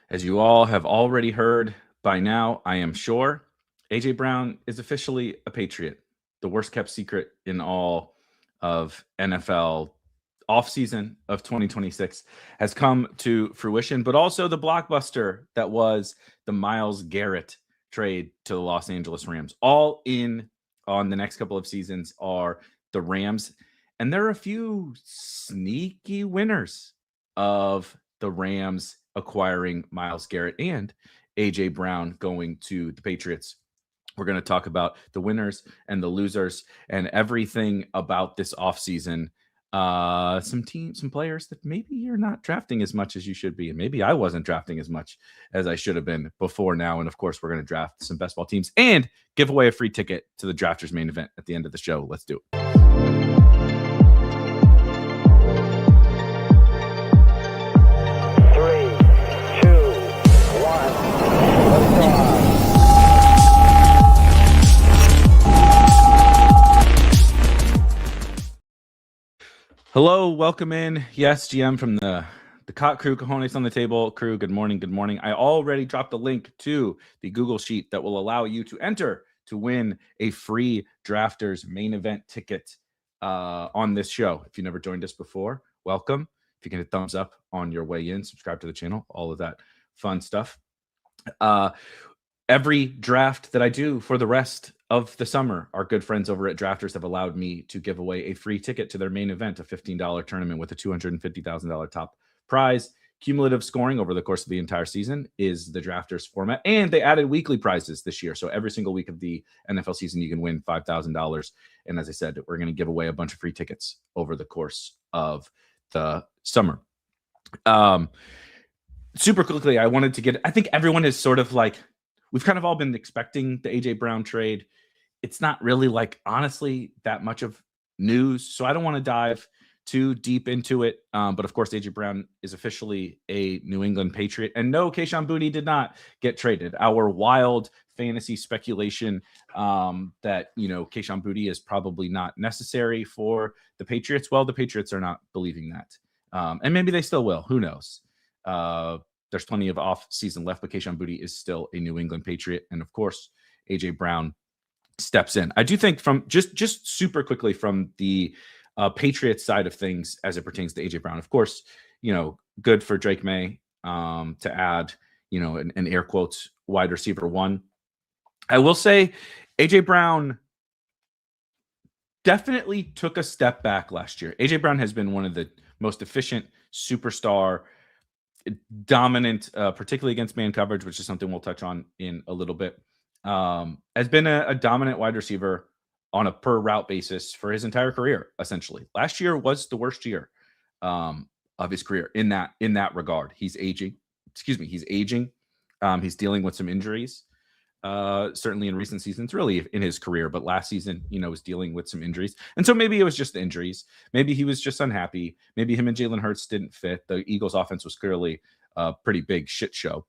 As you all have already heard by now, I am sure, A.J. Brown is officially a Patriot. The worst kept secret in all of NFL offseason of 2026 has come to fruition, but also the blockbuster that was the Myles Garrett trade to the Los Angeles Rams. All in on the next couple of seasons are the Rams. And there are a few sneaky winners of the Rams acquiring Myles Garrett and A.J. Brown going to the Patriots. We're going to talk about the winners and the losers and everything about this offseason. Some players that maybe you're not drafting as much as you should be. And maybe I wasn't drafting as much as I should have been before now. And of course, we're going to draft some best ball teams and give away a free ticket to the Drafters main event at the end of the show. Let's do it. Hello, welcome in. Yes, GM from the Cot Crew, Cojones on the Table crew. Good morning. Good morning. I already dropped a link to the Google Sheet that will allow you to enter to win a free Drafters main event ticket on this show. If you never joined us before, welcome. If you can hit thumbs up on your way in, subscribe to the channel, all of that fun stuff. Every draft that I do for the rest of the summer, our good friends over at Drafters have allowed me to give away a free ticket to their main event, a $15 tournament with a $250,000 top prize. Cumulative scoring over the course of the entire season is the Drafters format, and they added weekly prizes this year. So every single week of the NFL season, you can win $5,000. And as I said, we're going to give away a bunch of free tickets over the course of the summer. Super quickly, I wanted to get, I think everyone is sort of like, we've kind of all been expecting the A.J. Brown trade. It's not really like, honestly, that much of news. So I don't want to dive too deep into it. But of course, A.J. Brown is officially a New England Patriot. And no, Kayshon Boutte did not get traded. Our wild fantasy speculation that, Kayshon Boutte is probably not necessary for the Patriots. Well, the Patriots are not believing that. And maybe they still will. Who knows? There's plenty of off-season left, but Kayshon Boutte is still a New England Patriot. And of course, A.J. Brown steps in. I do think from just super quickly from the Patriots side of things as it pertains to A.J. Brown, of course, good for Drake May to add, an air quotes wide receiver one. I will say A.J. Brown definitely took a step back last year. A.J. Brown has been one of the most efficient superstar dominant, particularly against man coverage, which is something we'll touch on in a little bit, has been a dominant wide receiver on a per route basis for his entire career. Essentially, last year was the worst year of his career in that regard. He's aging. He's aging. He's dealing with some injuries. Certainly in recent seasons, really in his career, but last season, was dealing with some injuries. And so maybe it was just the injuries. Maybe he was just unhappy. Maybe him and Jalen Hurts didn't fit. The Eagles offense was clearly a pretty big shit show.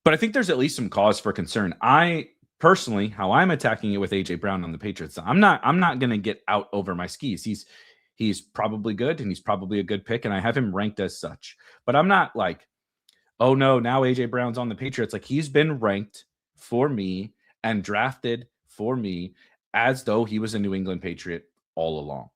But I think there's at least some cause for concern. I personally, how I'm attacking it with A.J. Brown on the Patriots, I'm not going to get out over my skis. He's probably good and he's probably a good pick. And I have him ranked as such, but I'm not like, oh no, now A.J. Brown's on the Patriots. Like, he's been ranked for me and drafted for me as though he was a New England Patriot all along.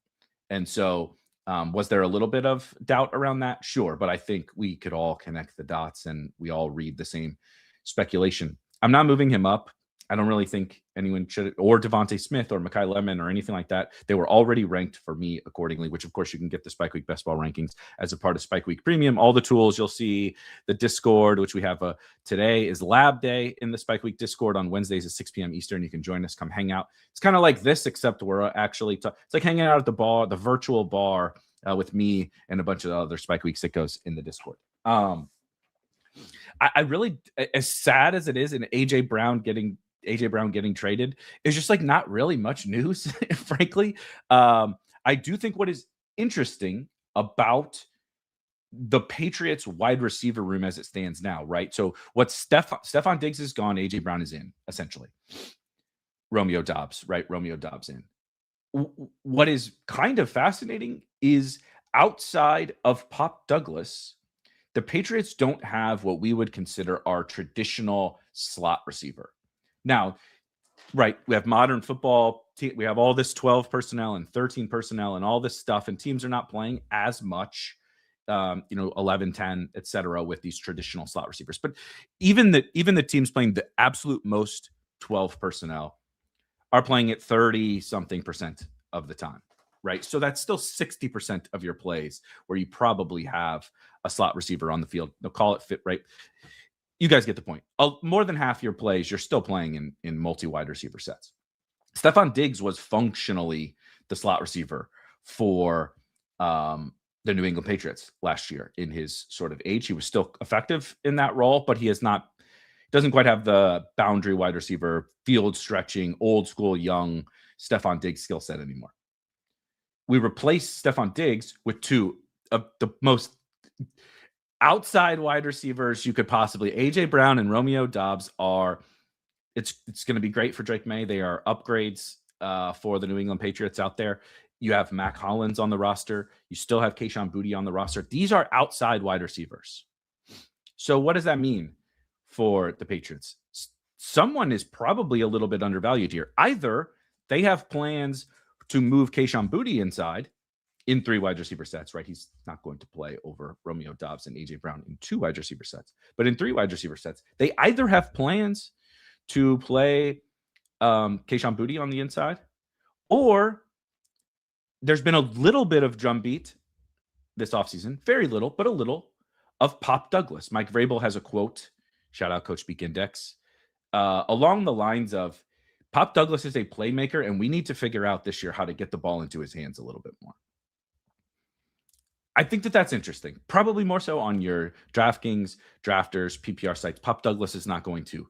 And so was there a little bit of doubt around that? Sure. But I think we could all connect the dots and we all read the same speculation. I'm not moving him up. I don't really think anyone should, or Devontae Smith or Mekhi Lemon or anything like that. They were already ranked for me accordingly, which of course you can get the Spike Week Best Ball rankings as a part of Spike Week Premium. All the tools you'll see, the Discord, which we have today is Lab Day in the Spike Week Discord on Wednesdays at 6 p.m. Eastern. You can join us, come hang out. It's kind of like this, except we're actually, it's like hanging out at the bar, the virtual bar with me and a bunch of other Spike Week sickos in the Discord. I really, as sad as it is in A.J. Brown getting traded, is just like not really much news, frankly. I do think what is interesting about the Patriots wide receiver room as it stands now, right? So what Stephon Diggs is gone, A.J. Brown is in, essentially. Romeo Doubs, right? Romeo Doubs in. What is kind of fascinating is outside of Pop Douglas, the Patriots don't have what we would consider our traditional slot receiver. Now, right, we have modern football. We have all this 12 personnel and 13 personnel and all this stuff, and teams are not playing as much, 11, 10, et cetera, with these traditional slot receivers. But even the teams playing the absolute most 12 personnel are playing at 30-something% of the time, right? So that's still 60% of your plays where you probably have a slot receiver on the field. They'll call it fit, right? You guys get the point. More than half your plays, you're still playing in multi-wide receiver sets. Stephon Diggs was functionally the slot receiver for the New England Patriots last year in his sort of age. He was still effective in that role, but he doesn't quite have the boundary wide receiver, field stretching, old school, young Stephon Diggs skill set anymore. We replaced Stephon Diggs with two of the most outside wide receivers you could possibly. AJ Brown and Romeo Doubs it's going to be great for Drake May. They are upgrades for the New England Patriots out there. You have Mac Hollins on the roster. You still have Kayshon Boutte on the roster. These are outside wide receivers. So what does that mean for the Patriots? Someone is probably a little bit undervalued here. Either they have plans to move Kayshon Boutte inside in 3 wide receiver sets, right? He's not going to play over Romeo Doubs and AJ Brown in 2 wide receiver sets, but in 3 wide receiver sets, they either have plans to play Kayshon Boutte on the inside, or there's been a little bit of drumbeat this offseason, very little, but a little, of Pop Douglas. Mike Vrabel has a quote, shout out Coach Speak Index, along the lines of, Pop Douglas is a playmaker, and we need to figure out this year how to get the ball into his hands a little bit more. I think that's interesting. Probably more so on your DraftKings, Drafters, PPR sites. Pop Douglas is not going to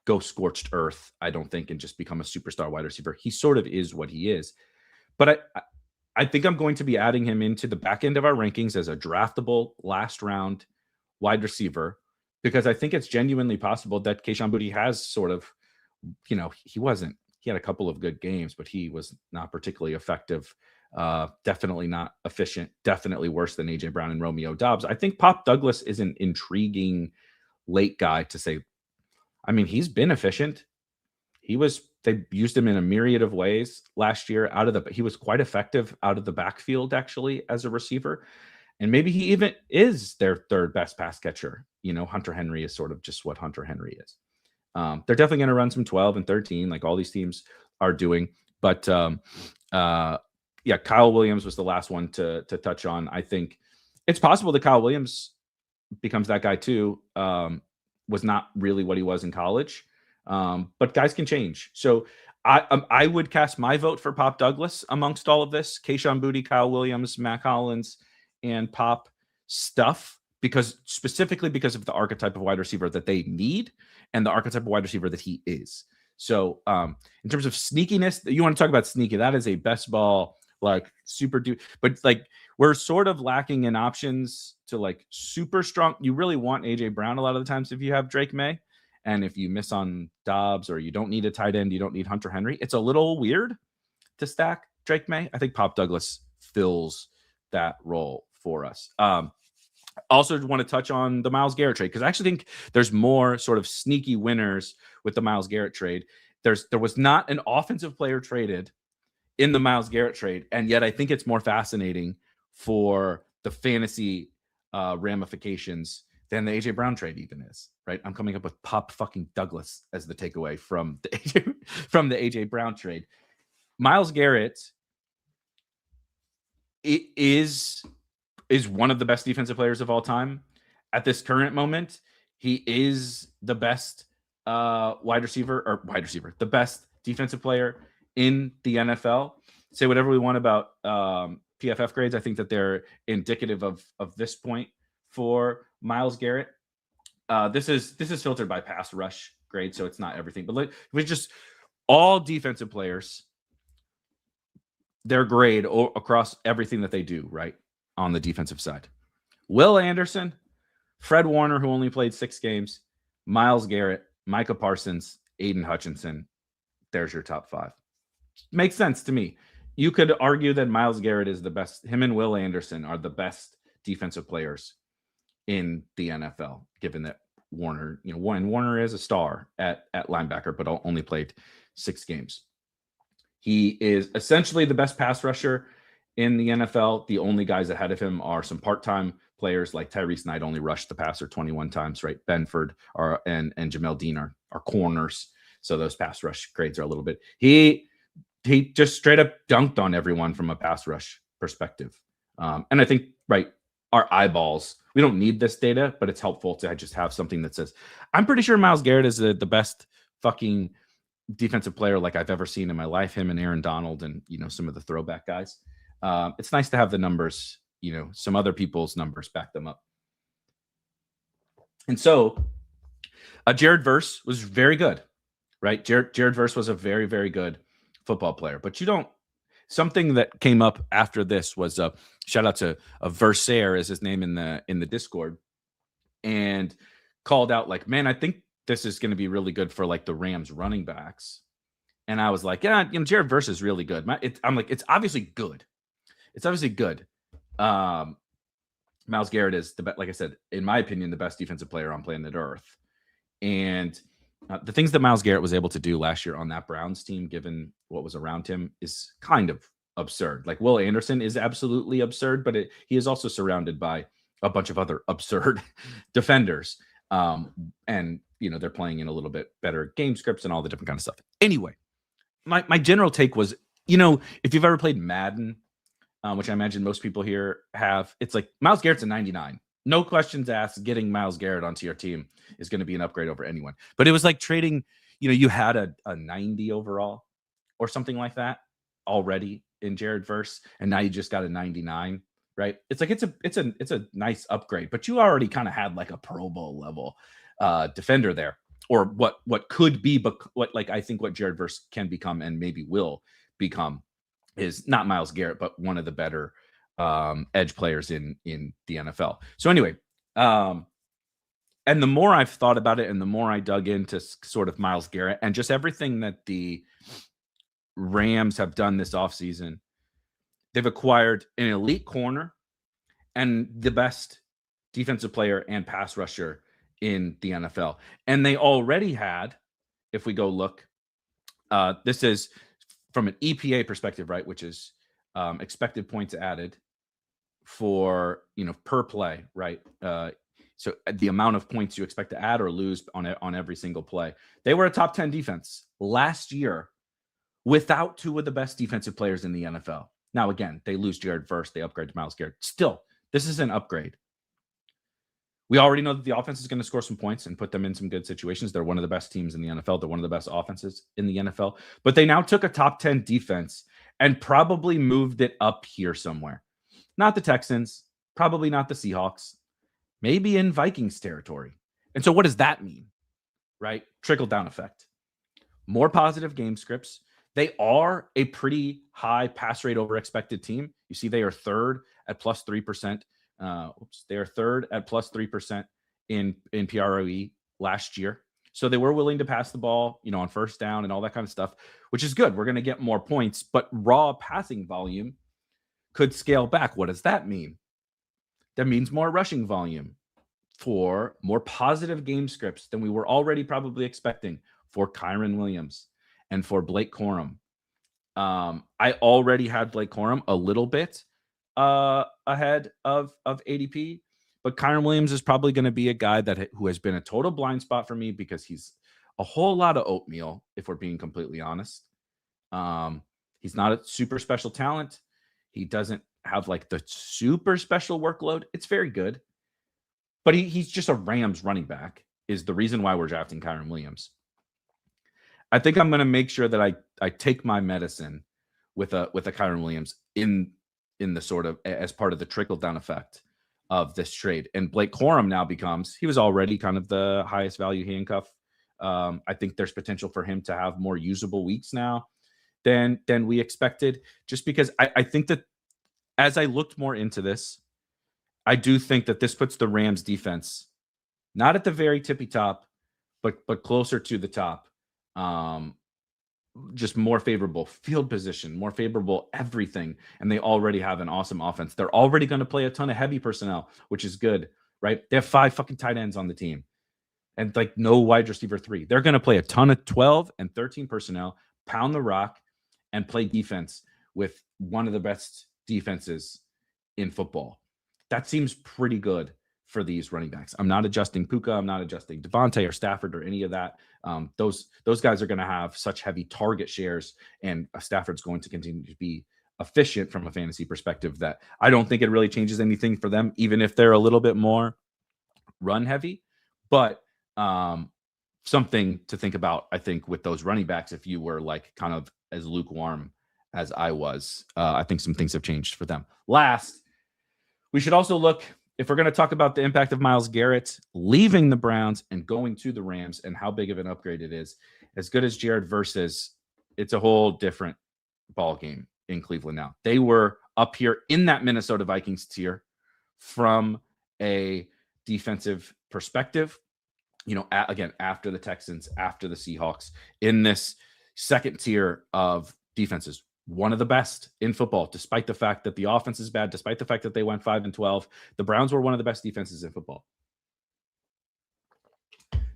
go scorched earth, I don't think, and just become a superstar wide receiver. He sort of is what he is. But I think I'm going to be adding him into the back end of our rankings as a draftable last round wide receiver, because I think it's genuinely possible that Kayshon Boutte has sort of, he had a couple of good games, but he was not particularly effective. Definitely not efficient, definitely worse than AJ Brown and Romeo Doubs. I think Pop Douglas is an intriguing late guy to say. I mean, he's been efficient. They used him in a myriad of ways last year. He was quite effective out of the backfield, actually, as a receiver. And maybe he even is their 3rd best pass catcher. Hunter Henry is sort of just what Hunter Henry is. They're definitely going to run some 12 and 13, like all these teams are doing. But Kyle Williams was the last one to touch on. I think it's possible that Kyle Williams becomes that guy too. Was not really what he was in college, but guys can change. So I would cast my vote for Pop Douglas amongst all of this: Kayshon Boutte, Kyle Williams, Mac Hollins, and Pop stuff, specifically because of the archetype of wide receiver that they need and the archetype of wide receiver that he is. So in terms of sneakiness, you want to talk about sneaky, that is a best ball, like super dude, but like we're sort of lacking in options to like super strong. You really want AJ Brown a lot of the times if you have Drake May, and if you miss on Dobbs or you don't need a tight end, you don't need Hunter Henry. It's a little weird to stack Drake May. I think Pop Douglas fills that role for us. Also want to touch on the Myles Garrett trade, because I actually think there's more sort of sneaky winners with the Myles Garrett trade. There was not an offensive player traded in the Myles Garrett trade, and yet I think it's more fascinating for the fantasy ramifications than the AJ Brown trade even is, right? I'm coming up with Pop fucking Douglas as the takeaway from the AJ Brown trade. Myles Garrett is one of the best defensive players of all time. At this current moment, he is the best wide receiver, the best defensive player in the NFL. Say whatever we want about PFF grades. I think that they're indicative of this point for Myles Garrett. This is filtered by pass rush grade, so it's not everything. But we just all defensive players, their grade across everything that they do, right, on the defensive side. Will Anderson, Fred Warner, who only played 6 games, Myles Garrett, Micah Parsons, Aiden Hutchinson. There's your top 5. Makes sense to me. You could argue that Myles Garrett is the best. Him and Will Anderson are the best defensive players in the NFL, given that Warner, Warner is a star at linebacker, but only played 6 games. He is essentially the best pass rusher in the NFL. The only guys ahead of him are some part-time players like Tyrese Knight only rushed the passer 21 times, right? Benford and Jamel Dean are corners. So those pass rush grades are a little bit. He just straight up dunked on everyone from a pass rush perspective. And I think, right, our eyeballs, we don't need this data, but it's helpful to just have something that says, I'm pretty sure Myles Garrett is the best fucking defensive player like I've ever seen in my life. Him and Aaron Donald and, some of the throwback guys. It's nice to have the numbers, some other people's numbers back them up. And so Jared Verse was very good, right? Jared Verse was a very, very good football player, but something that came up after this was shout out to Versaire is his name in the Discord, and called out like, man, I think this is going to be really good for like the Rams running backs. And I was like, yeah, Jared Verse is really good. I'm like, it's obviously good. It's obviously good. Myles Garrett is like I said, in my opinion, the best defensive player on planet Earth. And the things that Myles Garrett was able to do last year on that Browns team, given what was around him, is kind of absurd. Like Will Anderson is absolutely absurd, but he is also surrounded by a bunch of other absurd defenders. And they're playing in a little bit better game scripts and all the different kind of stuff. Anyway, my general take was, if you've ever played Madden, which I imagine most people here have, it's like Myles Garrett's a 99. No questions asked. Getting Myles Garrett onto your team is going to be an upgrade over anyone. But it was like trading, you had a 90 overall or something like that already in Jared Verse, and now you just got a 99, right? It's like it's a nice upgrade, but you already kind of had like a Pro Bowl level defender there, or what could be, but I think what Jared Verse can become and maybe will become is not Myles Garrett, but one of the better edge players in the NFL. So anyway, and the more I've thought about it and the more I dug into sort of Myles Garrett and just everything that the Rams have done this offseason, they've acquired an elite corner and the best defensive player and pass rusher in the NFL. And they already had, if we go look, this is from an EPA perspective, right, which is expected points added for, per play, right? So the amount of points you expect to add or lose on every single play. They were a top 10 defense last year without 2 of the best defensive players in the NFL. Now, again, they lose Jared Verse. They upgrade to Myles Garrett. Still, this is an upgrade. We already know that the offense is going to score some points and put them in some good situations. They're one of the best teams in the NFL. They're one of the best offenses in the NFL. But they now took a top 10 defense and probably moved it up here somewhere. Not the Texans, probably not the Seahawks, maybe in Vikings territory. And so what does that mean, right? Trickle-down effect. More positive game scripts. They are a pretty high pass rate over expected team. You see they are third at plus 3%. They are third at plus 3% in PROE last year. So they were willing to pass the ball, on first down and all that kind of stuff, which is good. We're going to get more points, but raw passing volume could scale back. What does that mean? That means more rushing volume for more positive game scripts than we were already probably expecting for Kyren Williams and for Blake Corum. I already had Blake Corum a little bit ahead of ADP, but Kyren Williams is probably going to be a guy who has been a total blind spot for me because he's a whole lot of oatmeal, if we're being completely honest. He's not a super special talent. He doesn't have like the super special workload. It's very good, but he's just a Rams running back is the reason why we're drafting Kyren Williams. I think I'm going to make sure that I take my medicine with a Kyren Williams in the sort of as part of the trickle down effect of this trade. And Blake Corum now he was already kind of the highest value handcuff. I think there's potential for him to have more usable weeks now than we expected, just because I think that as I looked more into this, I do think that this puts the Rams defense not at the very tippy top, but closer to the top. Just more favorable field position, more favorable everything. And they already have an awesome offense. They're already going to play a ton of heavy personnel, which is good. right? They have 5 fucking tight ends on the team and like no wide receiver 3. They're going to play a ton of 12 and 13 personnel, pound the rock, and play defense with one of the best defenses in football. That seems pretty good for these running backs. I'm not adjusting Puka. I'm not adjusting Devontae or Stafford or any of that. Those guys are going to have such heavy target shares, and Stafford's going to continue to be efficient from a fantasy perspective that I don't think it really changes anything for them, even if they're a little bit more run heavy. But something to think about, I think, with those running backs, if you were like kind of as lukewarm as I was, I think some things have changed for them. Last, we should also look, if we're going to talk about the impact of Myles Garrett leaving the Browns and going to the Rams and how big of an upgrade it is, as good as Jared versus, it's a whole different ball game in Cleveland now. They were up here in that Minnesota Vikings tier from a defensive perspective, you know, again, after the Texans, after the Seahawks, in this second tier of defenses. One of the best in football, despite the fact that the offense is bad, despite the fact that they went 5-12. The Browns were one of the best defenses in football.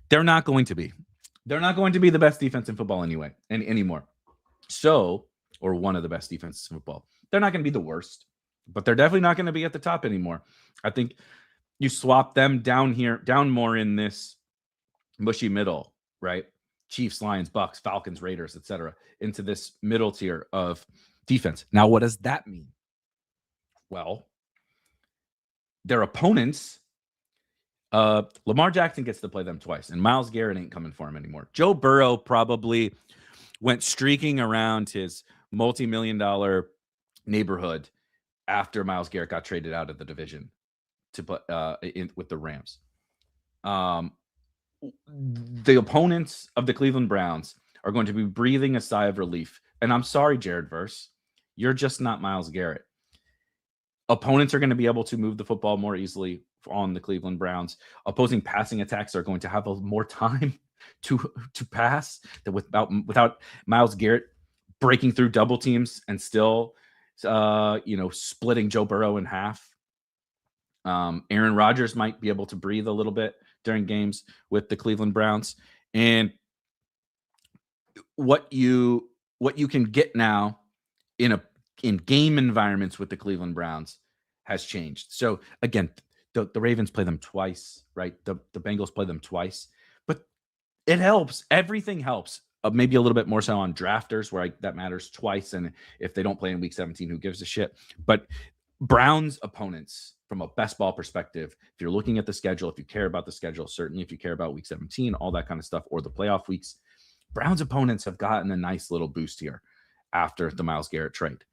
They're not going to be. They're not going to be the best defense in football anyway, anymore. So, or one of the best defenses in football. They're not going to be the worst, but they're definitely not going to be at the top anymore. I think you swap them down here, down more in this mushy middle, right? Chiefs, Lions, Bucks, Falcons, Raiders, etc., into this middle tier of defense. Now, what does that mean? Well, their opponents, Lamar Jackson gets to play them twice, and Myles Garrett ain't coming for him anymore. Joe Burrow probably went streaking around his multi-million-dollar neighborhood after Myles Garrett got traded out of the division to put with the Rams. The opponents of the Cleveland Browns are going to be breathing a sigh of relief. And I'm sorry, Jared Verse, you're just not Myles Garrett. Opponents are going to be able to move the football more easily on the Cleveland Browns. Opposing passing attacks are going to have more time to pass that without Myles Garrett breaking through double teams and still splitting Joe Burrow in half. Aaron Rodgers might be able to breathe a little bit during games with the Cleveland Browns. And what you can get now in game environments with the Cleveland Browns has changed. So again, the Ravens play them twice, right? The Bengals play them twice, but it helps. Everything helps. Maybe a little bit more so on drafters where that matters twice. And if they don't play in week 17, who gives a shit? But Browns opponents, from a best ball perspective, if you're looking at the schedule, if you care about the schedule, certainly if you care about week 17, all that kind of stuff, or the playoff weeks, Browns opponents have gotten a nice little boost here after the Myles Garrett trade.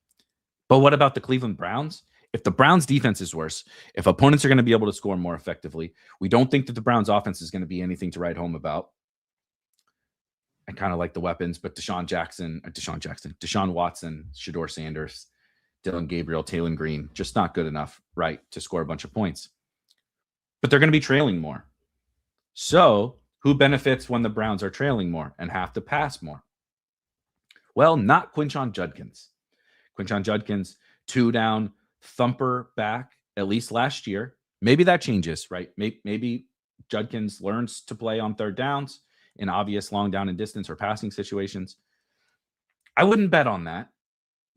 But what about the Cleveland Browns? If the Browns defense is worse, if opponents are going to be able to score more effectively, we don't think that the Browns offense is going to be anything to write home about. I kind of like the weapons, but Deshaun Watson, Shedeur Sanders, Dylan Gabriel, Taylor Green, just not good enough, right, to score a bunch of points. But they're going to be trailing more. So who benefits when the Browns are trailing more and have to pass more? Well, not Quinshon Judkins. Quinshon Judkins, 2-down thumper back, at least last year. Maybe that changes, right? Maybe Judkins learns to play on third downs in obvious long down and distance or passing situations. I wouldn't bet on that,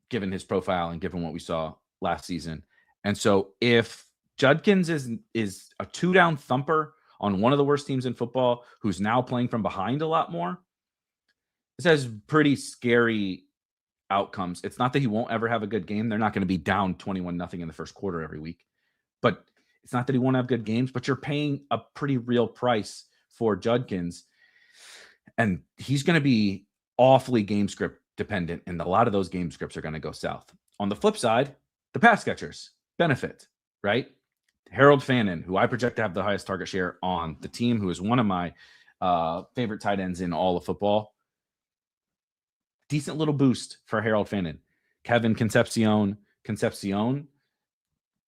given his profile and given what we saw last season. And so if Judkins is a 2-down thumper on one of the worst teams in football, who's now playing from behind a lot more, this has pretty scary outcomes. It's not that he won't ever have a good game. They're not going to be down 21-0 in the first quarter every week. But it's not that he won't have good games, but you're paying a pretty real price for Judkins. And he's going to be awfully game script dependent, and a lot of those game scripts are going to go south. On the flip side, the pass catchers benefit, right? Harold Fannin, who I project to have the highest target share on the team, who is one of my favorite tight ends in all of football. Decent little boost for Harold Fannin. Kevin Concepcion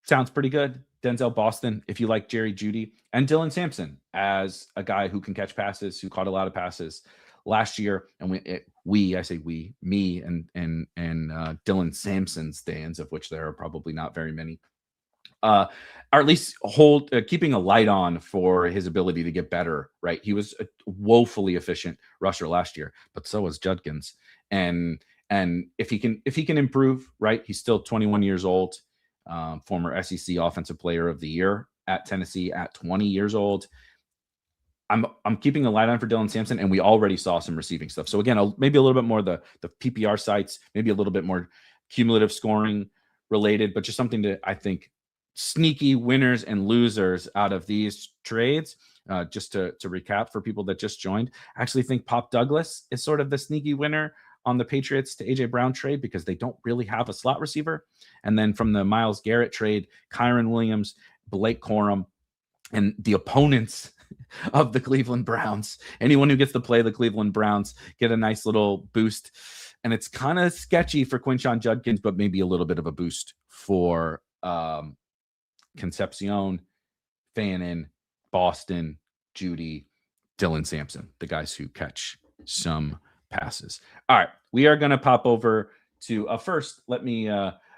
sounds pretty good. Denzel Boston, if you like Jerry Jeudy, and Dylan Sampson as a guy who can catch passes, who caught a lot of passes last year. And me and Dylan Sampson's stands, of which there are probably not very many, or at least keeping a light on for his ability to get better. Right, he was a woefully efficient rusher last year, but so was Judkins. And if he can improve, right, he's still 21 years old, former SEC Offensive Player of the Year at Tennessee at 20 years old. I'm keeping a light on for Dylan Sampson, and we already saw some receiving stuff. So again, maybe a little bit more the PPR sites, maybe a little bit more cumulative scoring related, but just something to, I think, sneaky winners and losers out of these trades. Just to recap for people that just joined, I actually think Pop Douglas is sort of the sneaky winner on the Patriots to AJ Brown trade because they don't really have a slot receiver. And then from the Myles Garrett trade, Kyron Williams, Blake Corum, and the opponents of the Cleveland Browns. Anyone who gets to play the Cleveland Browns get a nice little boost. And it's kind of sketchy for Quinshon Judkins, but maybe a little bit of a boost for Concepcion, Fannin, Boston, Judy, Dylan Sampson, the guys who catch some passes. All right, we are going to pop over to first. Let me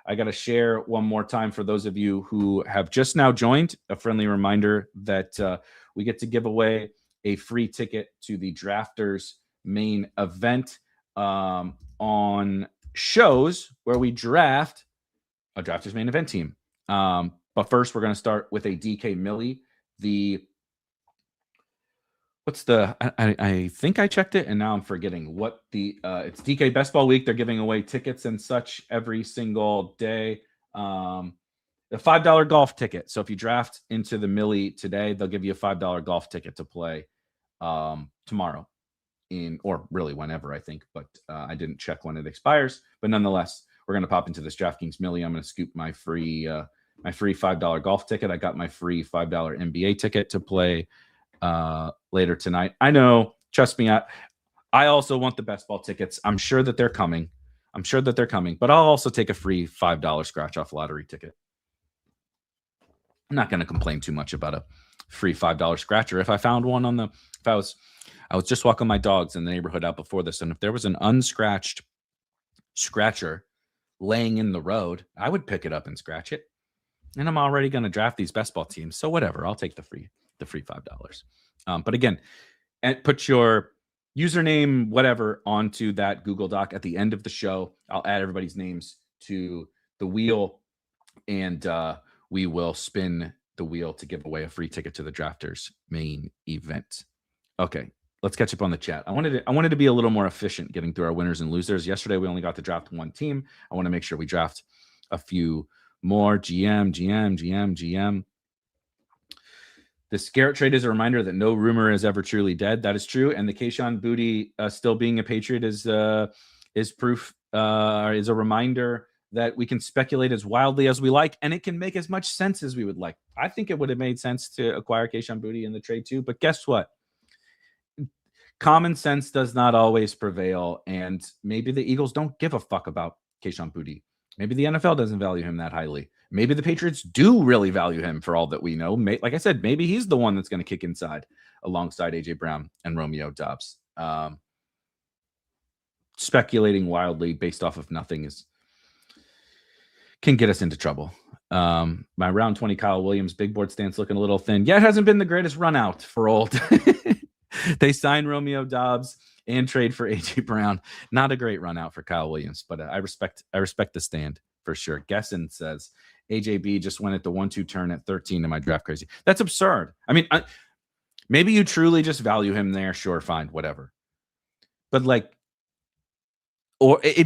I got to share one more time for those of you who have just now joined, a friendly reminder that we get to give away a free ticket to the Drafters main event on shows where we draft a Drafters main event team. But first, we're going to start with a DK Millie. I think I checked it and now I'm forgetting what it's DK Best Ball Week. They're giving away tickets and such every single day. A $5 golf ticket. So if you draft into the Millie today, they'll give you a $5 golf ticket to play tomorrow or really whenever, I think, but I didn't check when it expires. But nonetheless, we're going to pop into this DraftKings Millie. I'm going to scoop my free $5 golf ticket. I got my free $5 NBA ticket to play later tonight. I know, trust me, I also want the best ball tickets. I'm sure that they're coming, but I'll also take a free $5 scratch off lottery ticket. I'm not going to complain too much about a free $5 scratcher. If I found one I was just walking my dogs in the neighborhood out before this, and if there was an unscratched scratcher laying in the road, I would pick it up and scratch it. And I'm already going to draft these best ball teams, so whatever. I'll take the free $5. But again, put your username, whatever, onto that Google Doc at the end of the show. I'll add everybody's names to the wheel, and we will spin the wheel to give away a free ticket to the Drafters main event. Okay, let's catch up on the chat. I wanted to be a little more efficient getting through our winners and losers. Yesterday, we only got to draft one team. I want to make sure we draft a few more. GM. The Garrett trade is a reminder that no rumor is ever truly dead. That is true. And the Kayshon Boutte still being a Patriot is proof, is a reminder that we can speculate as wildly as we like, and it can make as much sense as we would like. I think it would have made sense to acquire Kayshon Boutte in the trade too, but guess what? Common sense does not always prevail, and maybe the Eagles don't give a fuck about Kayshon Boutte. Maybe the NFL doesn't value him that highly. Maybe the Patriots do really value him for all that we know. Like I said, maybe he's the one that's going to kick inside alongside AJ Brown and Romeo Doubs. Speculating wildly based off of nothing can get us into trouble. My round 20 Kyle Williams big board stance looking a little thin. Yeah, it hasn't been the greatest run out for old. They signed Romeo Doubs and trade for AJ Brown. Not a great run out for Kyle Williams, but I respect the stand for sure. Gesson says AJB just went at the 1-2 turn at 13 in my draft crazy. That's absurd. I mean, maybe you truly just value him there. Sure, fine, whatever. But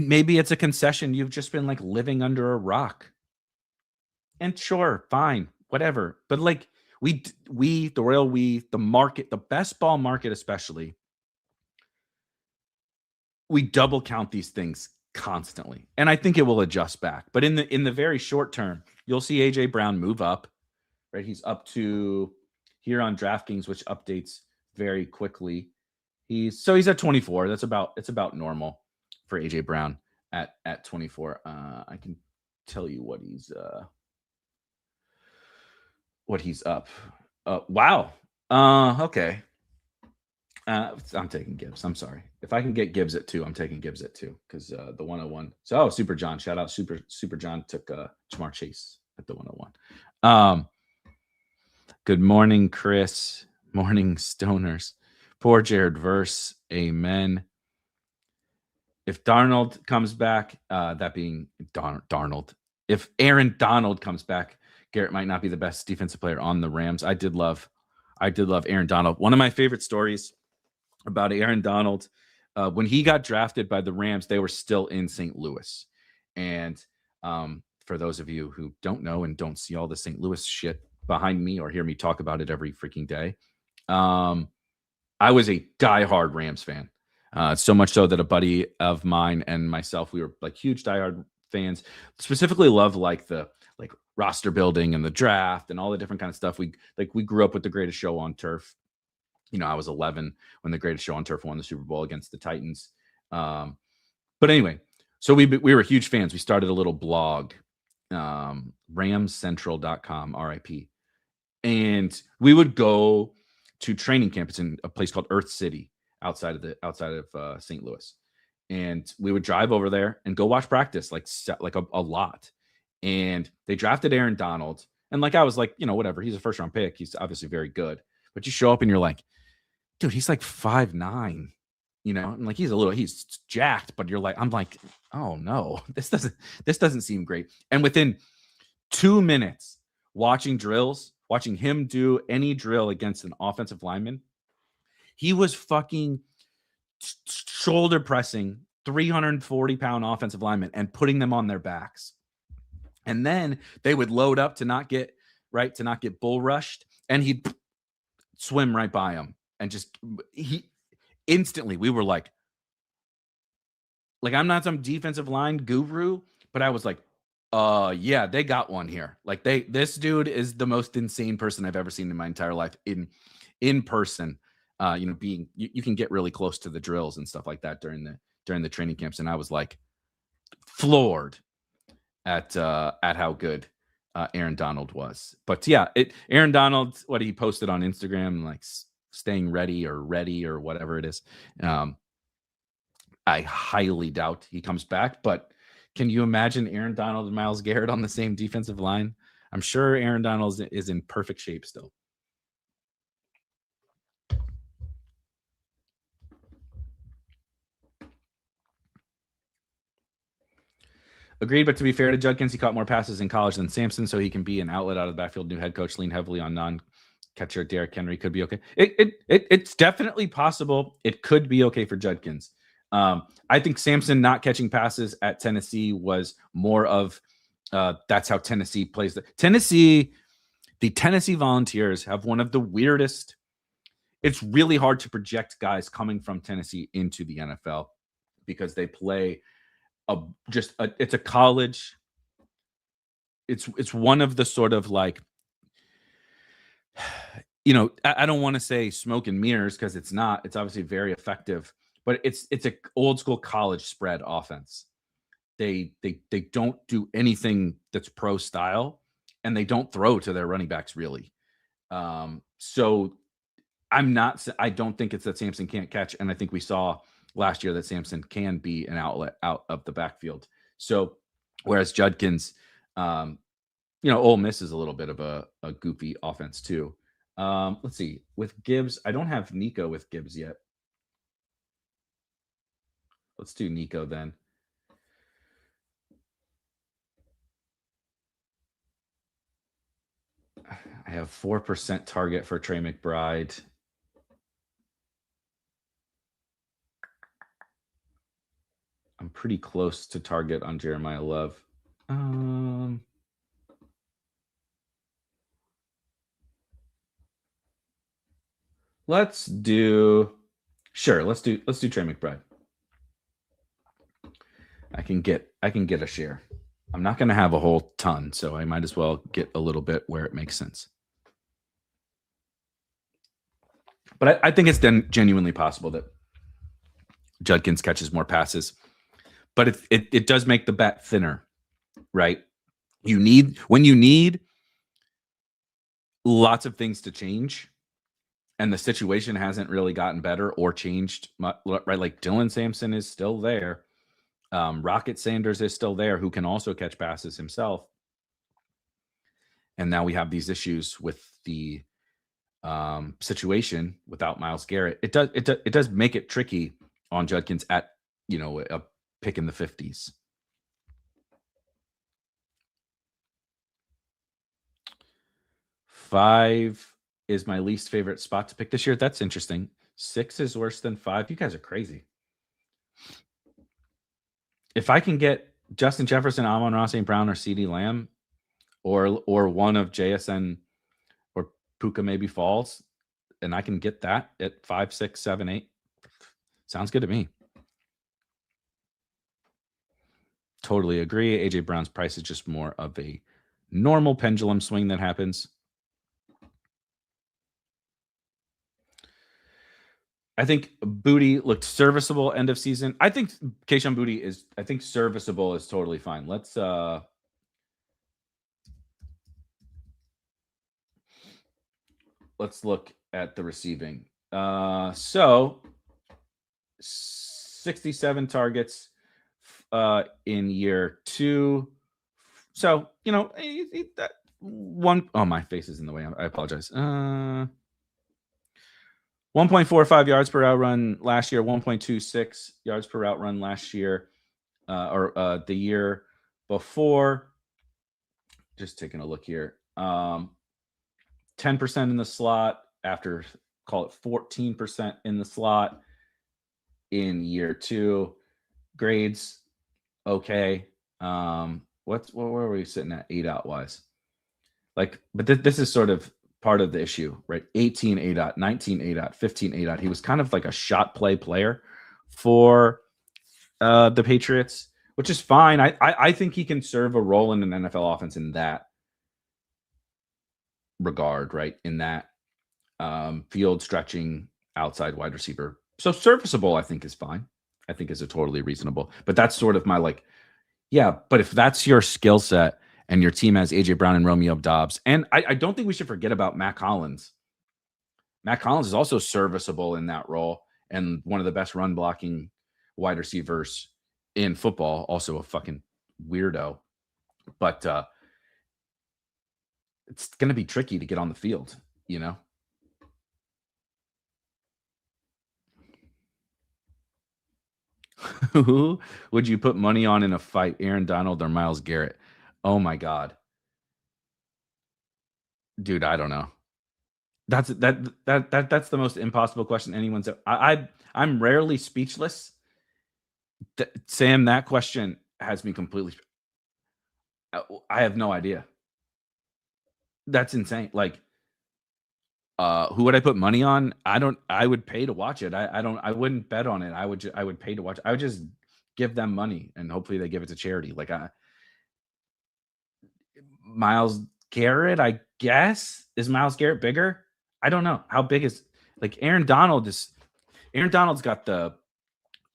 maybe it's a concession. You've just been living under a rock. And sure, fine, whatever. But the market, the best ball market especially, we double count these things constantly, and I think it will adjust back. But in the very short term, you'll see AJ Brown move up. Right, he's up to here on DraftKings, which updates very quickly. He's at 24. It's about normal for AJ Brown at 24. I can tell you what he's up. Wow. Okay. I'm taking Gibbs. I'm sorry. If I can get Gibbs at 2, I'm taking Gibbs at 2 because the 101. So Super John, shout out Super John took Jamar Chase at the 101. Good morning, Chris. Morning, stoners. Poor Jared Verse. Amen. If Darnold comes back, that being Darnold, if Aaron Donald comes back, Garrett might not be the best defensive player on the Rams. I did love Aaron Donald. One of my favorite stories about Aaron Donald, when he got drafted by the Rams, they were still in St. Louis. And for those of you who don't know and don't see all the St. Louis shit behind me or hear me talk about it every freaking day, I was a diehard Rams fan. So much so that a buddy of mine and myself, we were like huge diehard fans. Specifically, loved like the roster building and the draft and all the different kind of stuff. We grew up with The Greatest Show on Turf. I was 11 when The Greatest Show on Turf won the Super Bowl against the Titans. But anyway, so we were huge fans. We started a little blog, ramscentral.com, RIP. And we would go to training camp. It's in a place called Earth City outside of St. Louis. And we would drive over there and go watch practice, like a lot. And they drafted Aaron Donald. And I was like, whatever. He's a first round pick. He's obviously very good. But you show up and you're like, dude, he's like 5'9", and he's jacked, but I'm like, oh no, this doesn't seem great. And within 2 minutes watching him do any drill against an offensive lineman, he was fucking shoulder pressing 340-pound offensive linemen and putting them on their backs. And then they would load up to not get bull rushed, and he'd swim right by him. And instantly we were like, I'm not some defensive line guru, but I was like, yeah, they got one here. This dude is the most insane person I've ever seen in my entire life in person. You can get really close to the drills and stuff like that during the training camps. And I was like floored at how good Aaron Donald was. But yeah, Aaron Donald, what he posted on Instagram, staying ready or whatever it is. I highly doubt he comes back, but can you imagine Aaron Donald and Myles Garrett on the same defensive line? I'm sure Aaron Donald is in perfect shape still. Agreed, but to be fair to Judkins, he caught more passes in college than Sampson, so he can be an outlet out of the backfield. New head coach lean heavily on non-catcher Derrick Henry. Could be okay. It's definitely possible. It could be okay for Judkins. I think Sampson not catching passes at Tennessee was more of that's how Tennessee plays. The Tennessee Volunteers have one of the weirdest. It's really hard to project guys coming from Tennessee into the NFL because they play it's a college. It's one of the sort of I don't want to say smoke and mirrors because it's not. It's obviously very effective, but it's a old school college spread offense. They don't do anything that's pro style, and they don't throw to their running backs really. So I don't think it's that Sampson can't catch, and I think we saw last year that Sampson can be an outlet out of the backfield. So whereas Judkins, Ole Miss is a little bit of a goofy offense too. Let's see. With Gibbs, I don't have Nico with Gibbs yet. Let's do Nico then. I have 4% target for Trey McBride. I'm pretty close to target on Jeremiah Love. Let's do Trey McBride. I can get a share. I'm not going to have a whole ton, so I might as well get a little bit where it makes sense. But I think it's then genuinely possible that Judkins catches more passes. But it does make the bet thinner, right? When you need lots of things to change, and the situation hasn't really gotten better or changed, right? Like Dylan Sampson is still there. Rocket Sanders is still there, who can also catch passes himself. And now we have these issues with the situation without Myles Garrett. It does make it tricky on Judkins at a pick in the 50s. Five is my least favorite spot to pick this year. That's interesting. 6 is worse than 5. You guys are crazy. If I can get Justin Jefferson, Amon-Ra St. Brown, or CeeDee Lamb, or one of JSN or Puka maybe falls, and I can get that at 5, 6, 7, 8, sounds good to me. Totally agree. AJ Brown's price is just more of a normal pendulum swing that happens. I think Booty looked serviceable end of season. I think Kayshon Booty is, serviceable is totally fine. Let's look at the receiving. So 67 targets in year 2. So, that one, oh, my face is in the way. I apologize. 1.45 yards per route run last year, 1.26 yards per route run last year, or the year before. Just taking a look here. 10% in the slot after, call it 14% in the slot in year 2. Grades, okay. What were we sitting at 8-out wise? But this is sort of part of the issue, right? 18 ADOT, 19 ADOT, 15 ADOT. He was kind of like a shot play player for the Patriots, which is fine. I think he can serve a role in an NFL offense in that regard, right? In that field stretching outside wide receiver. So serviceable, I think, is fine. I think is a totally reasonable. But that's sort of my but if that's your skill set and your team has AJ Brown and Romeo Doubs, and I don't think we should forget about Matt Collins. Matt Collins is also serviceable in that role and one of the best run blocking wide receivers in football. Also a fucking weirdo, but it's going to be tricky to get on the field, Who would you put money on in a fight, Aaron Donald or Myles Garrett? Oh my God. Dude, I don't know. That's the most impossible question anyone's. I'm rarely speechless. Sam, that question has me completely. I have no idea. That's insane. Who would I put money on? I would pay to watch it. I wouldn't bet on it. I would pay to watch it. I would just give them money and hopefully they give it to charity. Myles Garrett, I guess. Is Myles Garrett bigger? I don't know. How big is Aaron Donald is. Aaron Donald's got the,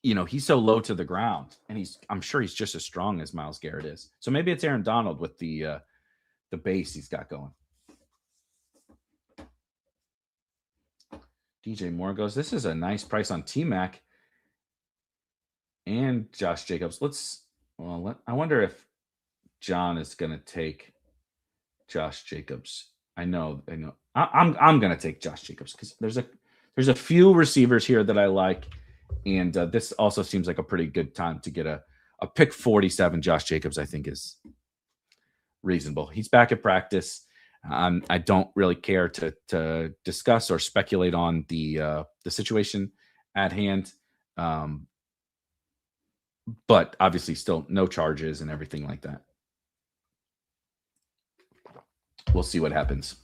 he's so low to the ground, and I'm sure he's just as strong as Myles Garrett is. So maybe it's Aaron Donald with the base he's got going. DJ Moore goes, this is a nice price on T-Mac and Josh Jacobs. I wonder if John is going to take Josh Jacobs. I know. I'm going to take Josh Jacobs because there's a few receivers here that I like, and this also seems like a pretty good time to get a pick 47. Josh Jacobs, I think, is reasonable. He's back at practice. I don't really care to discuss or speculate on the situation at hand, but obviously still no charges and everything like that. We'll see what happens.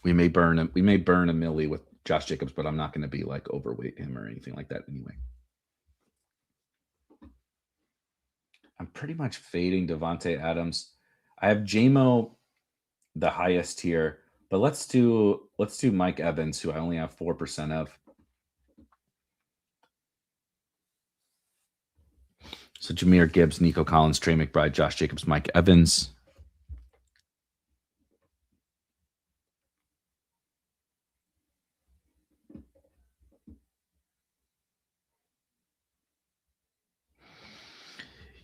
We may burn a milli with Josh Jacobs, but I'm not going to be overweight him or anything like that anyway. I'm pretty much fading Devontae Adams. I have JMO the highest here, but let's do Mike Evans, who I only have 4% of. So Jahmyr Gibbs, Nico Collins, Trey McBride, Josh Jacobs, Mike Evans.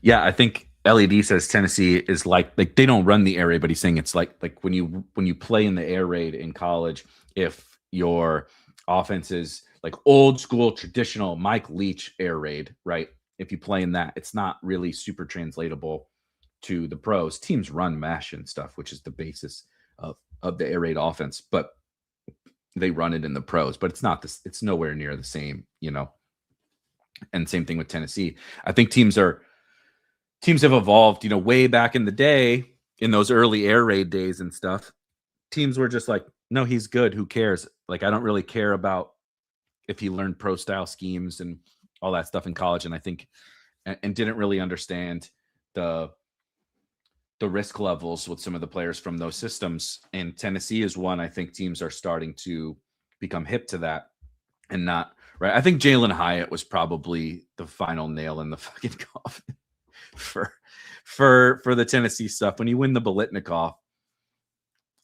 Yeah, I think LED says Tennessee is like they don't run the air raid, but he's saying it's like when you play in the air raid in college, if your offense is like old school traditional Mike Leach air raid, right? If you play in that, it's not really super translatable to the pros. Teams run mesh and stuff, which is the basis of the air raid offense, but they run it in the pros, but it's not this, it's nowhere near the same, and same thing with Tennessee. I think teams have evolved, way back in the day, in those early air raid days and stuff. Teams were just like, no, he's good. Who cares? Like, I don't really care about if he learned pro style schemes and all that stuff in college. And I think, and didn't really understand the risk levels with some of the players from those systems. And Tennessee is one, I think teams are starting to become hip to that and not right. I think Jalen Hyatt was probably the final nail in the fucking coffin for the Tennessee stuff. When you win the Biletnikoff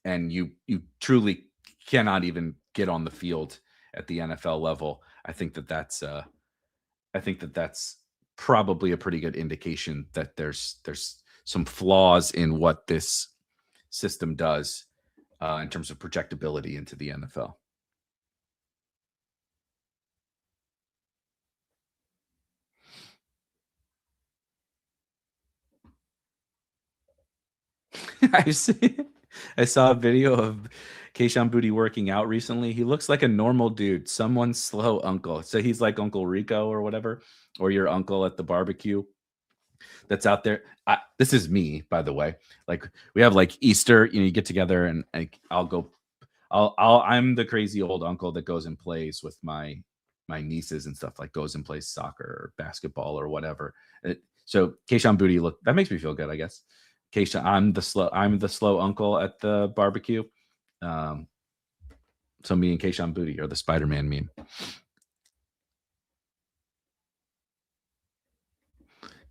and you truly cannot even get on the field at the NFL level, I think that's probably a pretty good indication that there's some flaws in what this system does in terms of projectability into the NFL. I saw a video of Kayshon Boutte working out recently. He looks like a normal dude, someone's slow uncle. So he's like Uncle Rico or whatever, or your uncle at the barbecue that's out there. This is me, by the way. Like we have like Easter, you get together and I'm the crazy old uncle that goes and plays with my nieces and stuff, like goes and plays soccer or basketball or whatever. So Kayshon Boutte, that makes me feel good, I guess. Keisha, I'm the slow uncle at the barbecue. So me and Kayshon Boutte are the Spider-Man meme.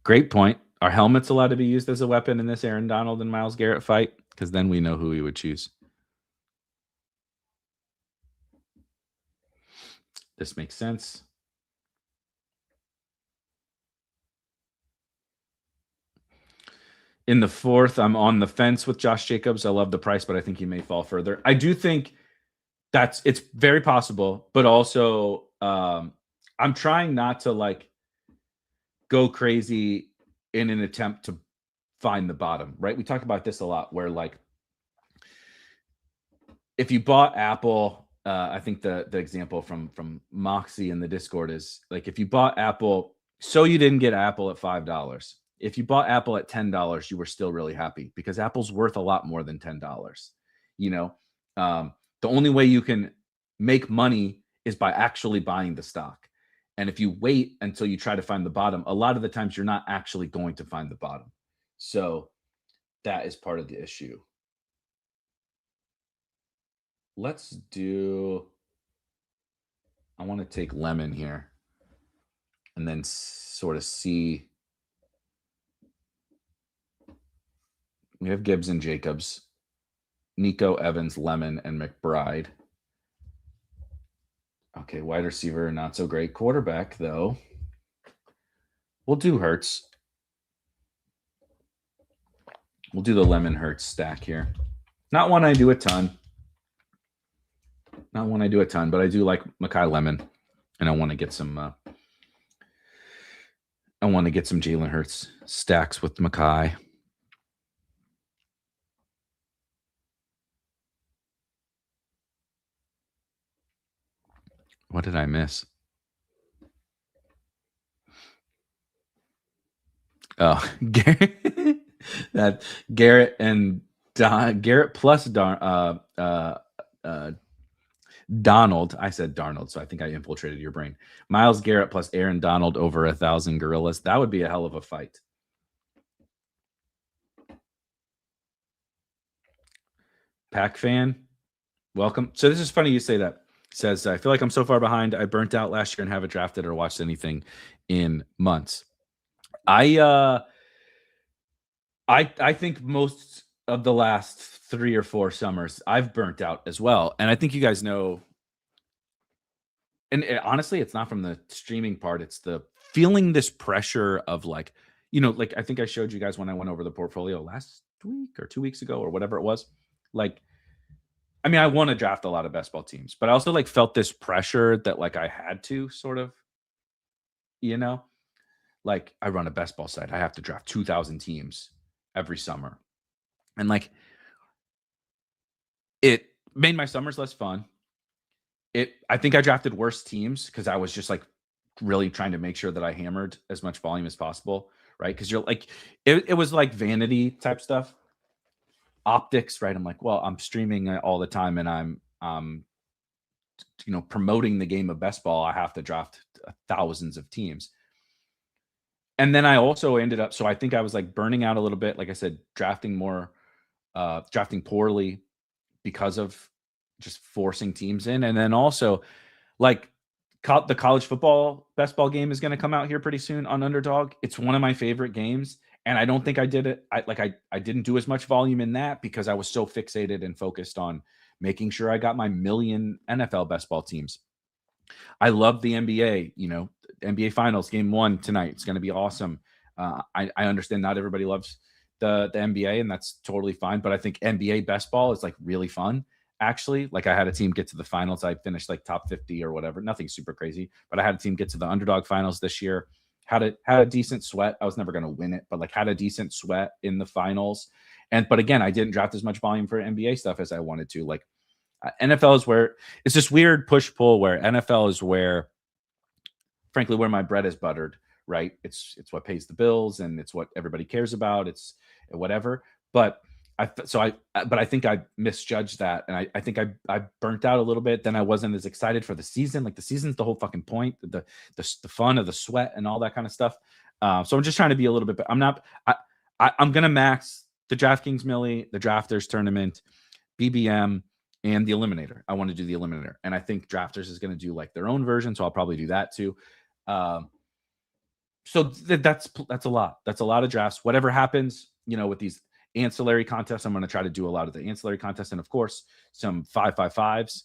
Great point. Are helmets allowed to be used as a weapon in this Aaron Donald and Myles Garrett fight? Because then we know who we would choose. This makes sense. In the fourth, I'm on the fence with Josh Jacobs. I love the price, but I think he may fall further. I do think it's very possible, but also I'm trying not to like go crazy in an attempt to find the bottom, right? We talk about this a lot where like if you bought Apple, I think the example from Moxie in the Discord is like if you bought Apple, so you didn't get Apple at $5. If you bought Apple at $10, you were still really happy because Apple's worth a lot more than $10. The only way you can make money is by actually buying the stock. And if you wait until you try to find the bottom, a lot of the times you're not actually going to find the bottom. So that is part of the issue. Let's do, I want to take Lemon here and then sort of see. We have Gibbs and Jacobs, Nico, Evans, Lemon, and McBride. Okay, wide receiver, not so great. Quarterback, though. We'll do Hurts. We'll do the Lemon Hurts stack here. Not one I do a ton. But I do like Mekhi Lemon, and I want to get some. Jalen Hurts stacks with Mekhi. What did I miss? Oh, Garrett and Garrett plus Donald. I said Darnold, so I think I infiltrated your brain. Myles Garrett plus Aaron Donald over 1,000 gorillas. That would be a hell of a fight. Pack fan, welcome. So this is funny you say that. Says, I feel like I'm so far behind. I burnt out last year and haven't drafted or watched anything in months. I think most of the last 3 or 4 summers I've burnt out as well. And I think you guys know, and honestly, it's not from the streaming part. It's the feeling this pressure of like, like I think I showed you guys when I went over the portfolio last week or 2 weeks ago or whatever it was. Like, I mean, I want to draft a lot of best ball teams, but I also like felt this pressure that like I had to sort of, you know, like I run a best ball site. I have to draft 2,000 teams every summer. And like it made my summers less fun. I think I drafted worse teams because I was just like really trying to make sure that I hammered as much volume as possible, right? Because you're like, it was like vanity type stuff, optics, right? I'm like, well, I'm streaming all the time, and I'm promoting the game of best ball. I have to draft thousands of teams, and then I also ended up. So I think I was like burning out a little bit. Like I said, drafting poorly because of just forcing teams in, and then also like the college football best ball game is going to come out here pretty soon on Underdog. It's one of my favorite games, and I don't think I did it. I didn't do as much volume in that because I was so fixated and focused on making sure I got my million NFL best ball teams. I love the NBA. NBA Finals Game 1 tonight. It's going to be awesome. I understand not everybody loves the NBA, and that's totally fine. But I think NBA best ball is like really fun. Actually, like I had a team get to the finals. I finished like top 50 or whatever. Nothing super crazy, but I had a team get to the Underdog finals this year. Had a decent sweat. I was never going to win it, but like had a decent sweat in the finals. But again, I didn't draft as much volume for NBA stuff as I wanted to. Like NFL is where it's this weird push pull where NFL is where, frankly, where my bread is buttered, right? It's what pays the bills and it's what everybody cares about. It's whatever. But I think I misjudged that, and I think I burnt out a little bit. Then I wasn't as excited for the season. Like the season's the whole fucking point, the fun of the sweat and all that kind of stuff. So I'm just trying to be a little bit. I'm gonna max the DraftKings Millie, the Drafters tournament, BBM, and the Eliminator. I want to do the Eliminator, and I think Drafters is going to do like their own version, so I'll probably do that too. So that's a lot. That's a lot of drafts. Whatever happens, with these ancillary contests, I'm going to try to do a lot of the ancillary contests, and of course, some 555s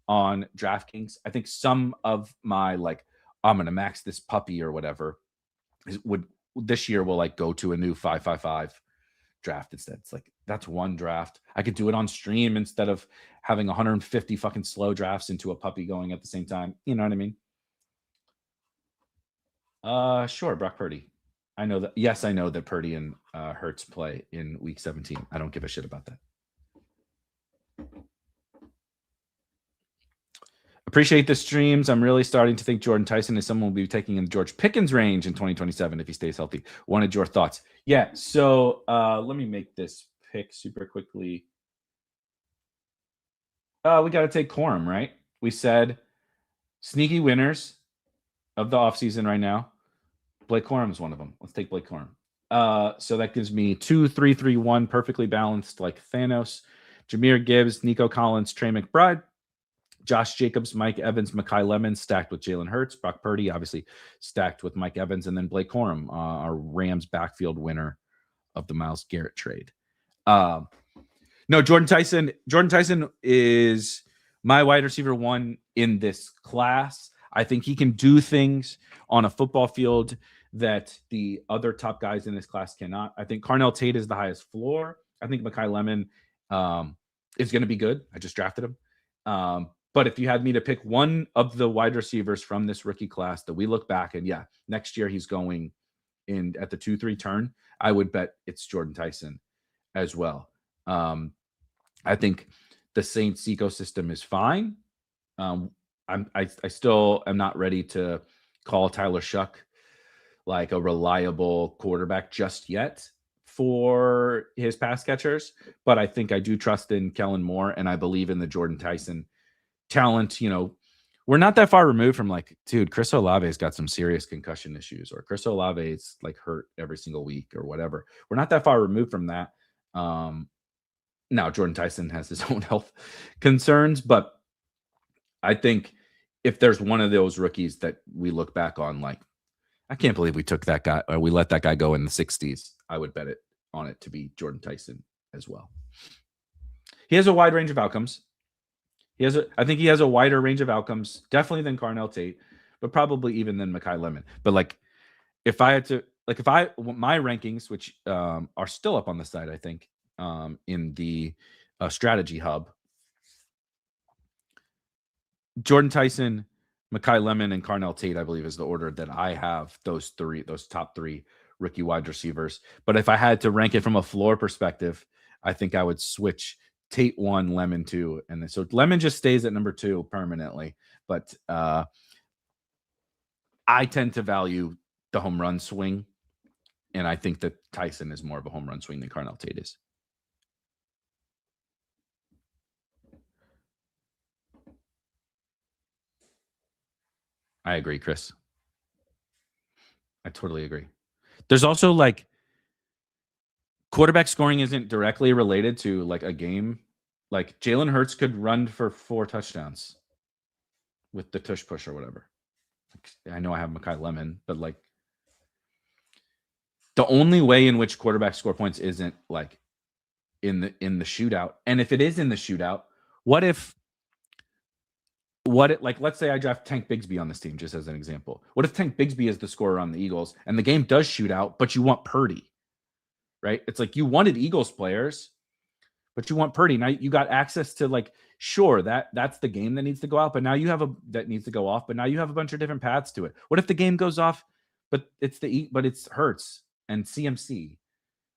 on DraftKings. I think some of my like, I'm going to max this puppy or whatever this year will like go to a new 555 draft instead. It's like that's one draft. I could do it on stream instead of having 150 fucking slow drafts into a puppy going at the same time. You know what I mean? Sure, Brock Purdy. I know that. Yes, I know that Purdy and Hurts play in Week 17. I don't give a shit about that. Appreciate the streams. I'm really starting to think Jordan Tyson is someone will be taking in George Pickens range in 2027 if he stays healthy. Wanted your thoughts. Yeah, so let me make this pick super quickly. We got to take Corum, right? We said sneaky winners of the offseason right now. Blake Corum is one of them. Let's take Blake Corum. So that gives me 2, 3, 3, 1, perfectly balanced like Thanos. Jahmyr Gibbs, Nico Collins, Trey McBride, Josh Jacobs, Mike Evans, Mekhi Lemon stacked with Jalen Hurts, Brock Purdy obviously stacked with Mike Evans, and then Blake Corum, our Rams backfield winner of the Myles Garrett trade. No, Jordan Tyson. Jordan Tyson is my wide receiver 1 in this class. I think he can do things on a football field that the other top guys in this class cannot. I think Carnell Tate is the highest floor. I think Mekhi Lemon is going to be good. I just drafted him. But if you had me to pick one of the wide receivers from this rookie class that we look back and next year he's going in at the 2-3 turn, I would bet it's Jordan Tyson as well. I think the Saints ecosystem is fine. I still am not ready to call Tyler Shuck like a reliable quarterback just yet for his pass catchers, but I think I do trust in Kellen Moore, and I believe in the Jordan Tyson talent. We're not that far removed from like, dude, Chris Olave's got some serious concussion issues, or Chris Olave's like hurt every single week or whatever. We're not that far removed from that. Now Jordan Tyson has his own health concerns, but I think if there's one of those rookies that we look back on, like, I can't believe we took that guy, or we let that guy go in the 60s. I would bet on it to be Jordan Tyson as well. He has a wide range of outcomes. I think he has a wider range of outcomes, definitely than Carnell Tate, but probably even than Mekhi Lemon. But like, if I had to, like if my rankings, which are still up on the site, I think, in the strategy hub, Jordan Tyson, Mekhi Lemon, and Carnell Tate, I believe, is the order that I have those top three rookie wide receivers. But if I had to rank it from a floor perspective, I think I would switch Tate 1, Lemon 2, and then so Lemon just stays at number 2 permanently. But I tend to value the home run swing, and I think that Tyson is more of a home run swing than Carnell Tate is. I agree, Chris. I totally agree. There's also like quarterback scoring isn't directly related to like a game. Like Jalen Hurts could run for 4 touchdowns with the tush push or whatever. Like, I know I have Mekhi Lemon, but like the only way in which quarterbacks score points isn't like in the shootout. And if it is in the shootout, like let's say I draft Tank Bigsby on this team, just as an example. What if Tank Bigsby is the scorer on the Eagles and the game does shoot out, but you want Purdy, right? It's like you wanted Eagles players, but you want Purdy. Now you got access to like, sure, that's the game that needs to go out, but now you have that needs to go off, but now you have a bunch of different paths to it. What if the game goes off, but it's Hurts and CMC,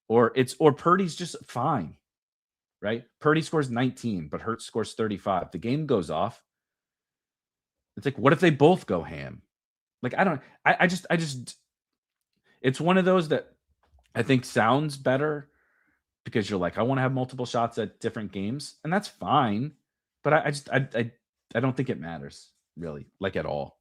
or Purdy's just fine, right? Purdy scores 19, but Hurts scores 35. The game goes off. It's like, what if they both go ham? Like, I just, it's one of those that I think sounds better because you're like, I want to have multiple shots at different games, and that's fine. But I don't think it matters really, like at all.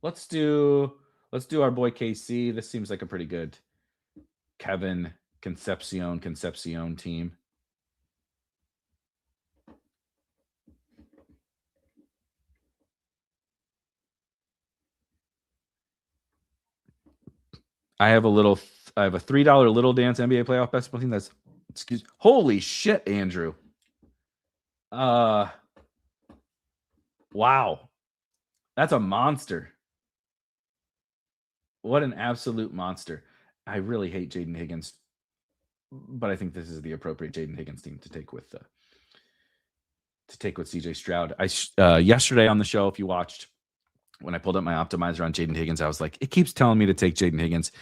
Let's do our boy KC. This seems like a pretty good Kevin Concepcion team. I have a $3 Little Dance NBA playoff basketball team. Holy shit, Andrew. Wow. That's a monster. What an absolute monster. I really hate Jaden Higgins, but I think this is the appropriate Jaden Higgins team to take with CJ Stroud. Yesterday on the show, if you watched, when I pulled up my optimizer on Jaden Higgins, I was like, it keeps telling me to take Jaden Higgins.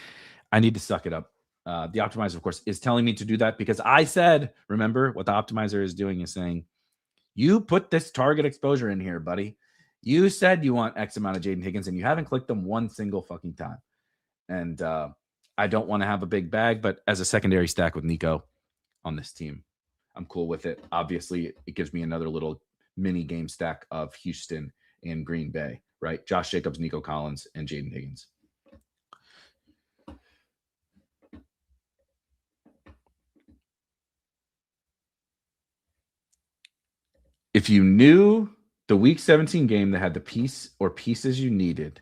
I need to suck it up. The optimizer, of course, is telling me to do that because I said, remember what the optimizer is doing is saying, you put this target exposure in here, buddy. You said you want X amount of Jaden Higgins and you haven't clicked them one single fucking time. And I don't want to have a big bag, but as a secondary stack with Nico on this team, I'm cool with it. Obviously, it gives me another little mini game stack of Houston and Green Bay, right? Josh Jacobs, Nico Collins, and Jaden Higgins. If you knew the Week 17 game that had the piece or pieces you needed,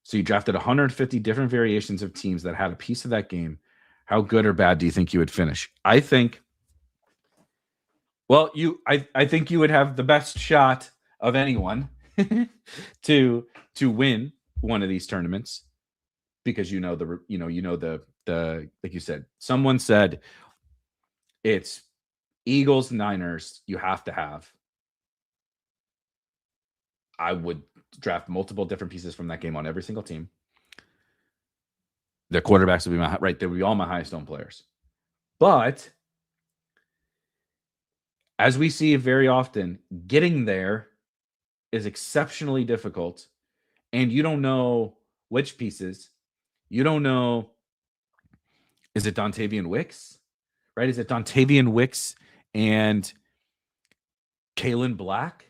so you drafted 150 different variations of teams that had a piece of that game, how good or bad do you think you would finish? I think, well, I think you would have the best shot of anyone to win one of these tournaments because the like you said, someone said it's Eagles, Niners, you have to have. I would draft multiple different pieces from that game on every single team. Their quarterbacks would be they would be all my highest owned players. But as we see very often, getting there is exceptionally difficult. And you don't know which pieces. You don't know, is it Dontavian Wicks? Right? Is it Dontavian Wicks and Kalen Black?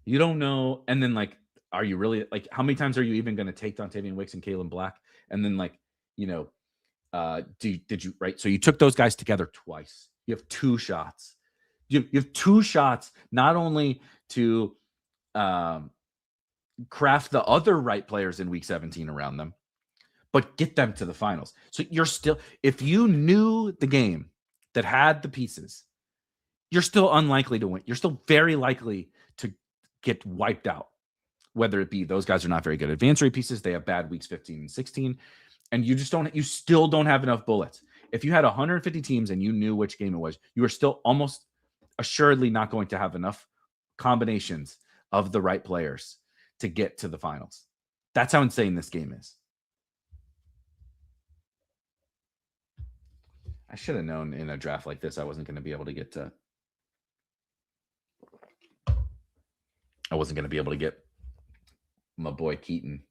You don't know. And then like, are you really like, how many times are you even going to take Dontavian Wicks and Kalen Black? And then like, did you, right? So you took those guys together twice. You have 2 shots. You have 2 shots, not only to craft the other right players in Week 17 around them, but get them to the finals. So you're still, if you knew the game that had the pieces, you're still unlikely to win. You're still very likely to get wiped out. whether it be those guys are not very good advance rate pieces, they have bad weeks 15 and 16, and you still don't have enough bullets. If you had 150 teams and you knew which game it was, you are still almost assuredly not going to have enough combinations of the right players to get to the finals. That's how insane this game is. I should have known in a draft like this I wasn't going to be able to get my boy Keaton.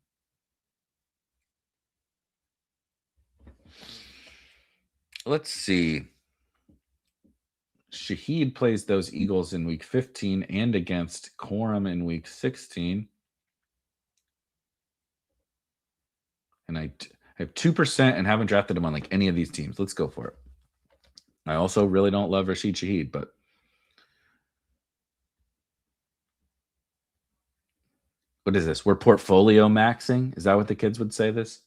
Let's see. Shaheed plays those Eagles in week 15 and against Corum in week 16. And I have 2% and haven't drafted him on like any of these teams. Let's go for it. I also really don't love Rashid Shaheed, but what is this? We're portfolio maxing? Is that what the kids would say this?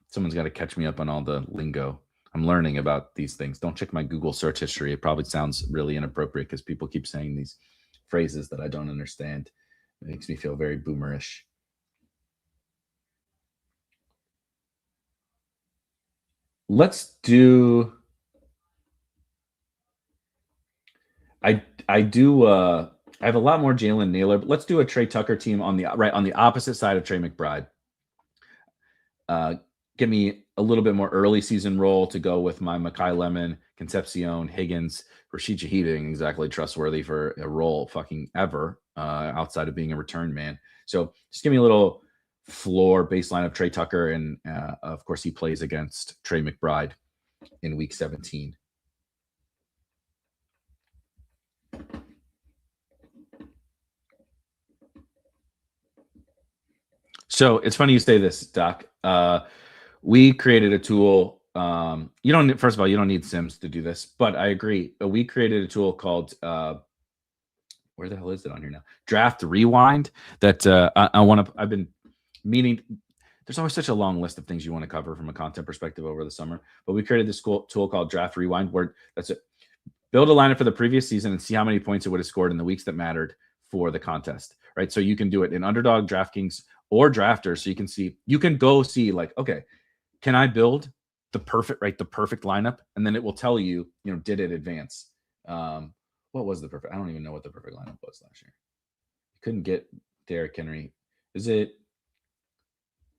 Someone's got to catch me up on all the lingo. I'm learning about these things. Don't check my Google search history. It probably sounds really inappropriate because people keep saying these phrases that I don't understand. It makes me feel very boomerish. Let's do. I have a lot more Jalen Naylor, but let's do a Trey Tucker team on the opposite side of Trey McBride. Give me a little bit more early season role to go with my Mekhi Lemon, Concepcion, Higgins, Rashid Shaheed being exactly trustworthy for a role fucking ever outside of being a return man. So just give me a little floor baseline of Trey Tucker, and of course he plays against Trey McBride in week 17. So it's funny you say this, Doc. We created a tool. You don't. First of all, you don't need Sims to do this, but I agree. We created a tool called where the hell is it on here now? Draft Rewind. That I want to. I've been meaning. There's always such a long list of things you want to cover from a content perspective over the summer, but we created this tool called Draft Rewind, where that's it. Build a lineup for the previous season and see how many points it would have scored in the weeks that mattered for the contest, right? So you can do it in Underdog, DraftKings, or Drafter. So you can go see like, okay, can I build the perfect lineup? And then it will tell you, did it advance? What was the perfect? I don't even know what the perfect lineup was last year. Couldn't get Derrick Henry. Is it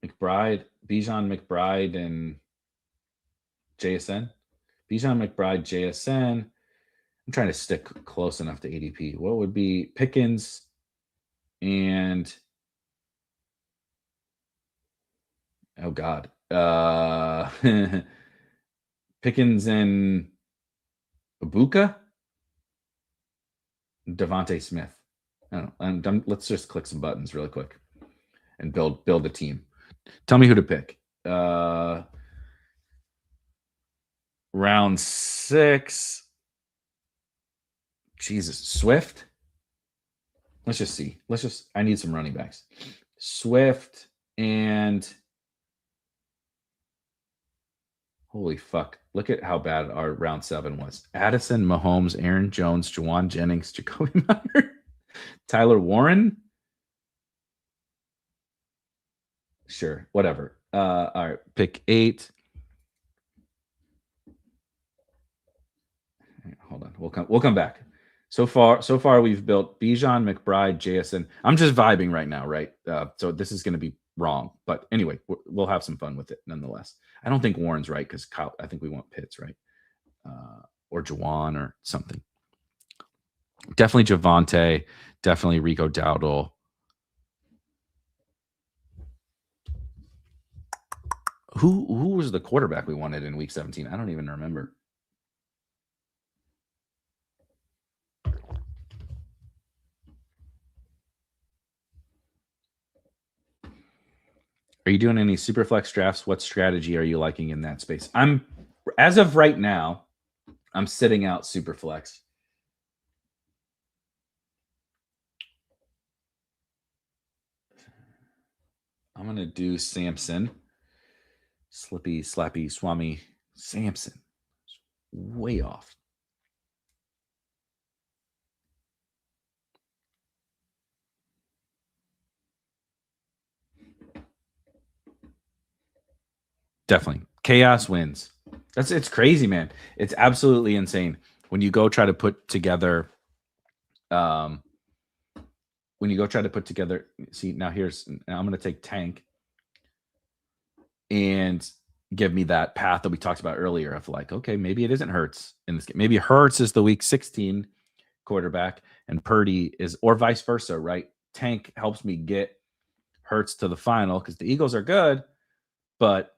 McBride, Bijan McBride, and JSN? Bijan McBride, JSN. I'm trying to stick close enough to ADP. What would be Pickens and oh God, Pickens and Ibuka, Devontae Smith. I don't know. Let's just click some buttons really quick and build a team. Tell me who to pick. Round 6. Jesus, Swift. Let's just see. I need some running backs. Swift and holy fuck. Look at how bad our round 7 was. Addison, Mahomes, Aaron Jones, Jawan Jennings, Jacoby Myers, Tyler Warren. Sure, whatever. All right, pick 8. Hold on. We'll come back. So far we've built Bijan, McBride, JSN. I'm just vibing right now, right? So this is going to be wrong, but anyway, we'll have some fun with it nonetheless. I don't think Warren's right because I think we want Pitts, right? Or Jawan or something. Definitely Javonte. Definitely Rico Dowdle. Who was the quarterback we wanted in week 17? I don't even remember. Are you doing any super flex drafts? What strategy are you liking in that space? As of right now, I'm sitting out super flex. I'm going to do Samson. Slippy, Slappy, Swami, Samson. Way off. Definitely. Chaos wins. It's crazy, man. It's absolutely insane when you go try to put together see, now I'm going to take Tank and give me that path that we talked about earlier of like, okay, maybe it isn't Hurts in this game. Maybe Hurts is the week 16 quarterback and Purdy is, or vice versa, right? Tank helps me get Hurts to the final because the Eagles are good, but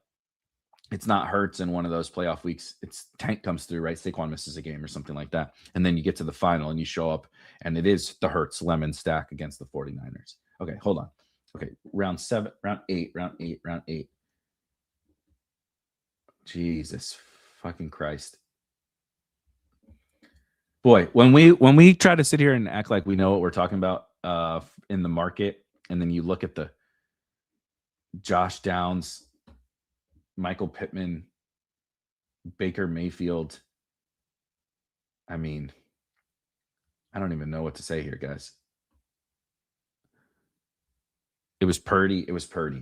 it's not Hurts in one of those playoff weeks. It's Tank comes through, right? Saquon misses a game or something like that. And then you get to the final and you show up and it is the Hurts lemon stack against the 49ers. Okay, hold on. Okay, round 8. Jesus fucking Christ. Boy, when we try to sit here and act like we know what we're talking about in the market, and then you look at the Josh Downs, Michael Pittman, Baker Mayfield. I mean, I don't even know what to say here, guys. It was Purdy.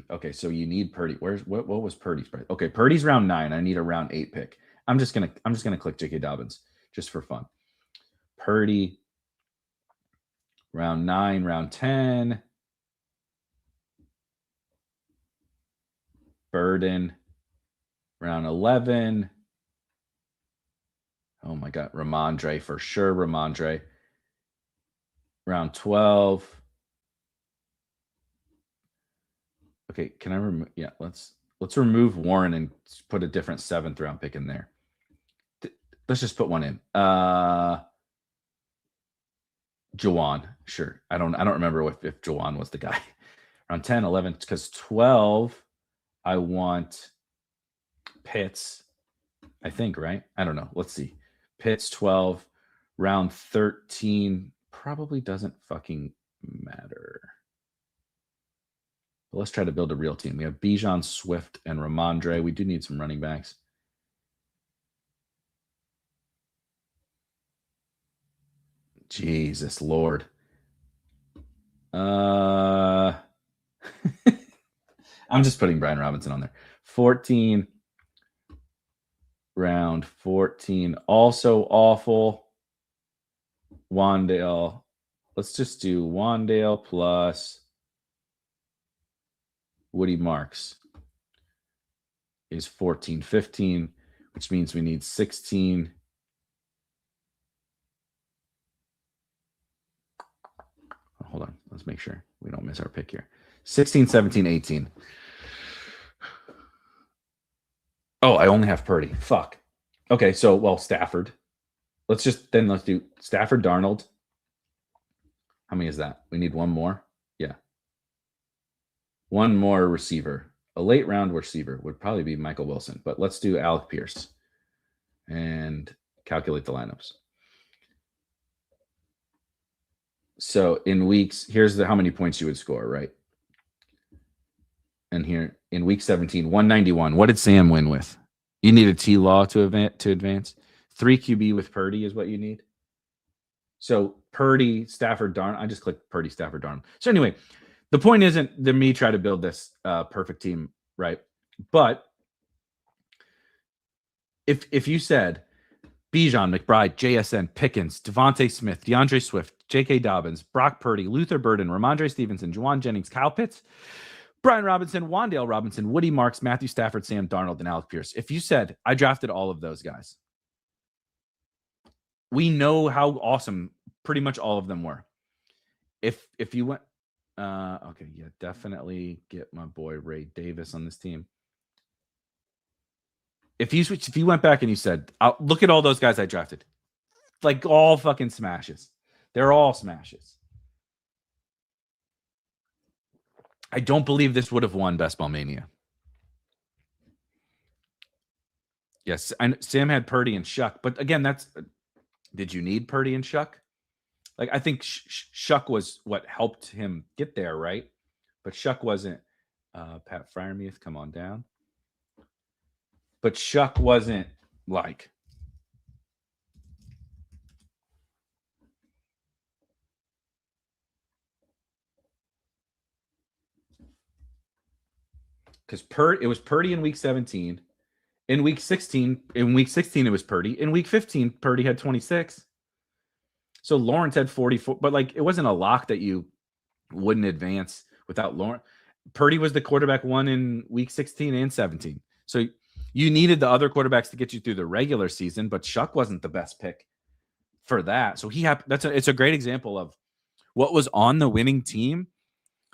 Okay, so you need Purdy. What was Purdy's price? Okay, Purdy's round 9. I need a round 8 pick. I'm just gonna click J.K. Dobbins just for fun. Purdy, round 9, round 10. Burden, round 11. Oh my God, Ramondre for sure. Ramondre, round 12. Okay, can I remove? Yeah, let's remove Warren and put a different 7th round pick in there. Let's just put one in. Jawan, sure. I don't remember if Jawan was the guy. Around 10, 11, because 12, I want Pitts, I think, right? I don't know. Let's see. Pitts 12, round 13 probably doesn't fucking matter. But let's try to build a real team. We have Bijan, Swift, and Ramondre. We do need some running backs. Jesus Lord. I'm just putting Brian Robinson on there. 14, round 14. Also awful. Wandale. Let's just do Wandale plus Woody Marks is 14, 15, which means we need 16. Hold on. Let's make sure we don't miss our pick here. 16, 17, 18. Oh, I only have Purdy. Fuck. Okay, so, well, Stafford. Let's do Stafford, Darnold. How many is that? We need one more? Yeah. One more receiver. A late round receiver would probably be Michael Wilson, but let's do Alec Pierce and calculate the lineups. So in weeks, here's how many points you would score, right? And here in week 17, 191. What did Sam win with? You need a T-Law to advance. 3 QB with Purdy is what you need. So Purdy, Stafford, Darnold. I just clicked Purdy, Stafford, Darnold. So anyway, the point isn't that me try to build this perfect team, right? But if you said Bijan, McBride, JSN, Pickens, Devontae Smith, DeAndre Swift, J.K. Dobbins, Brock Purdy, Luther Burden, Ramondre Stevenson, Juwan Jennings, Kyle Pitts, Brian Robinson, Wandale Robinson, Woody Marks, Matthew Stafford, Sam Darnold, and Alec Pierce. If you said, I drafted all of those guys, we know how awesome pretty much all of them were. If you went, okay, yeah, definitely get my boy Ray Davis on this team. If you went back and you said, look at all those guys I drafted, like all fucking smashes. They're all smashes. I don't believe this would have won Best Ball Mania. Yes, Sam had Purdy and Shuck, but again, did you need Purdy and Shuck? Like, I think Shuck was what helped him get there, right? But Shuck wasn't. Pat Fryermuth, come on down. But Shuck wasn't like. because it was Purdy in week 17. In week 16, it was Purdy. In week 15, Purdy had 26. So Lawrence had 44, but like it wasn't a lock that you wouldn't advance without Lawrence. Purdy was the quarterback one in week 16 and 17. So you needed the other quarterbacks to get you through the regular season, but Shuck wasn't the best pick for that. So it's a great example of what was on the winning team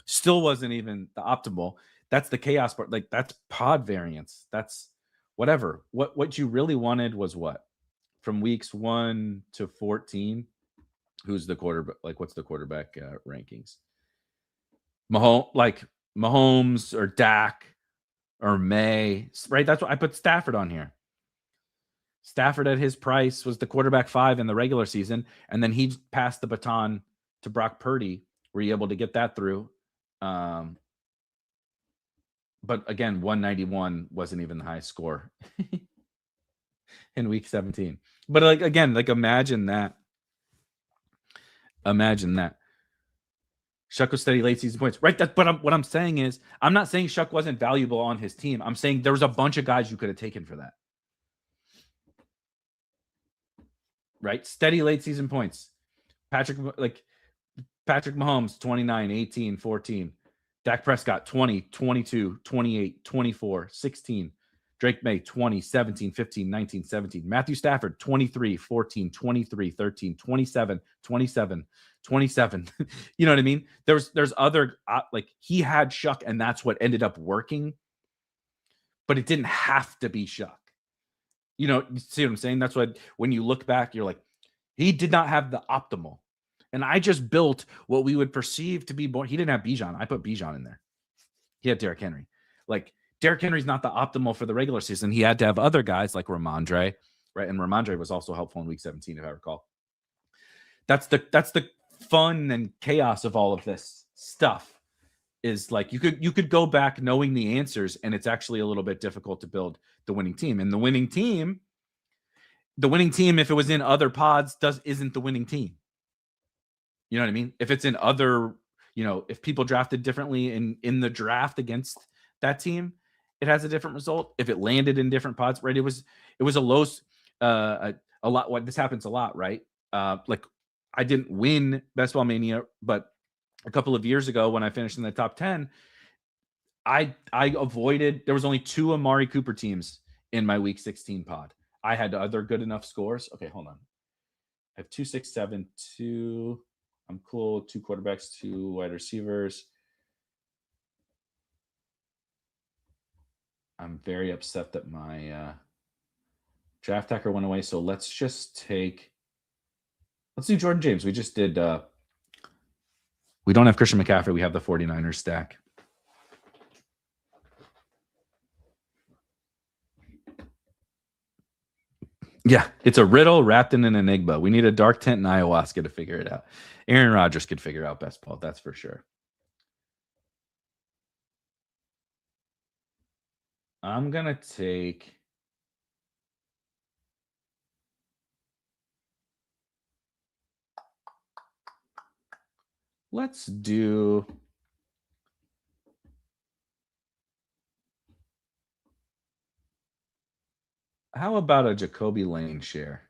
still wasn't even the optimal. That's the chaos part. Like that's pod variance. That's whatever. What you really wanted was what? From weeks 1 to 14, who's the quarterback? Like what's the quarterback rankings? Mahomes or Dak or May, right? That's what I put Stafford on here. Stafford at his price was the quarterback 5 in the regular season, and then he passed the baton to Brock Purdy. Were you able to get that through? But again, 191 wasn't even the highest score in week 17. But like again, like imagine that. Shuck was steady late season points, right? But what I'm saying is, I'm not saying Shuck wasn't valuable on his team. I'm saying there was a bunch of guys you could have taken for that. Right? Steady late season points. Patrick Mahomes, 29, 18, 14. Dak Prescott, 20, 22, 28, 24, 16. Drake May, 20, 17, 15, 19, 17. Matthew Stafford, 23, 14, 23, 13, 27, 27, 27. You know what I mean? There's other, like he had Shuck and that's what ended up working, but it didn't have to be Shuck. You know, see what I'm saying? That's what, when you look back, you're like, he did not have the optimal. And I just built what we would perceive to be more. He didn't have Bijan. I put Bijan in there. He had Derrick Henry. Like, Derrick Henry's not the optimal for the regular season. He had to have other guys like Ramondre, right? And Ramondre was also helpful in week 17, if I recall. That's the fun and chaos of all of this stuff. Is like you could go back knowing the answers, and it's actually a little bit difficult to build the winning team. And the winning team, if it was in other pods, isn't the winning team. You know what I mean? If it's in other, if people drafted differently in the draft against that team, it has a different result. If it landed in different pods, right? It was a low, a lot. What this happens a lot, right? Like I didn't win Best Ball Mania, but a couple of years ago when I finished in the top 10, I avoided. There was only 2 Amari Cooper teams in my week 16 pod. I had other good enough scores. Okay, hold on. I have 2, 6, 7, 2. I'm cool. 2 quarterbacks, 2 wide receivers. I'm very upset that my draft hacker went away. So let's do Jordan James. We just did. We don't have Christian McCaffrey. We have the 49ers stack. Yeah, it's a riddle wrapped in an enigma. We need a dark tent and ayahuasca to figure it out. Aaron Rodgers could figure out best ball. That's for sure. I'm going to take... Let's do... How about a Jacoby Lane share?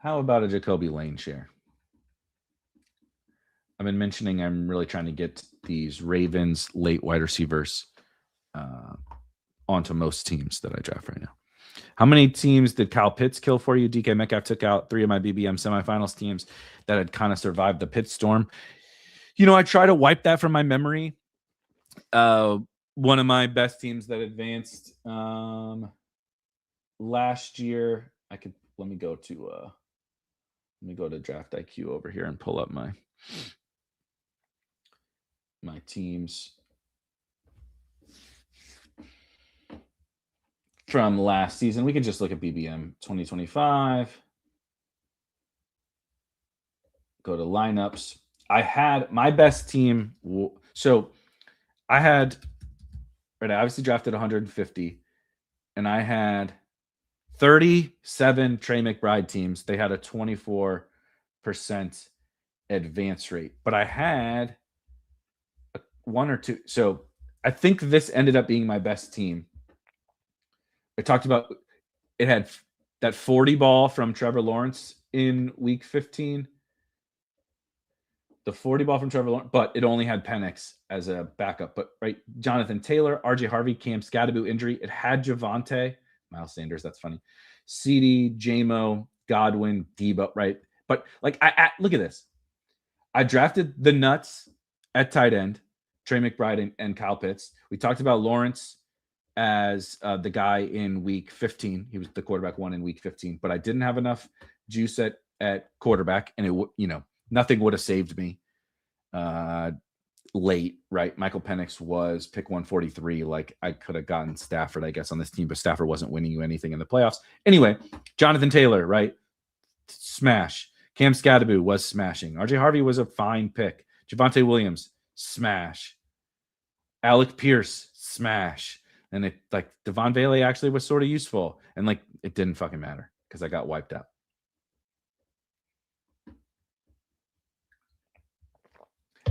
I've been mentioning I'm really trying to get these Ravens late wide receivers onto most teams that I draft right now. How many teams did Kyle Pitts kill for you? DK Metcalf took out 3 of my BBM semifinals teams that had kind of survived the Pitts storm. I try to wipe that from my memory. One of my best teams that advanced last year. Let me go to Draft IQ over here and pull up my teams from last season. We can just look at BBM 2025. Go to lineups. I had my best team. So I obviously drafted 150, and I had 37 Trey McBride teams. They had a 24% advance rate, but I had 1 or 2. So I think this ended up being my best team. I talked about it had that 40 ball from Trevor Lawrence in week 15. The 40 ball from Trevor Lawrence, but it only had Penix as a backup. But right, Jonathan Taylor, RJ Harvey, Cam Scadaboo injury. It had Javonte, Miles Sanders. That's funny. CD, JMO, Godwin, Debo. Right, but like I look at this. I drafted the nuts at tight end, Trey McBride and Kyle Pitts. We talked about Lawrence as the guy in week 15. He was the quarterback one in week 15, but I didn't have enough juice at quarterback, and it nothing would have saved me late, right? Michael Penix was pick 143. Like I could have gotten Stafford, I guess, on this team, but Stafford wasn't winning you anything in the playoffs. Anyway, Jonathan Taylor, right? Smash. Cam Scadaboo was smashing. RJ Harvey was a fine pick. Javonte Williams, smash. Alec Pierce, smash. And it like Devon Bailey actually was sort of useful. And like it didn't fucking matter because I got wiped out.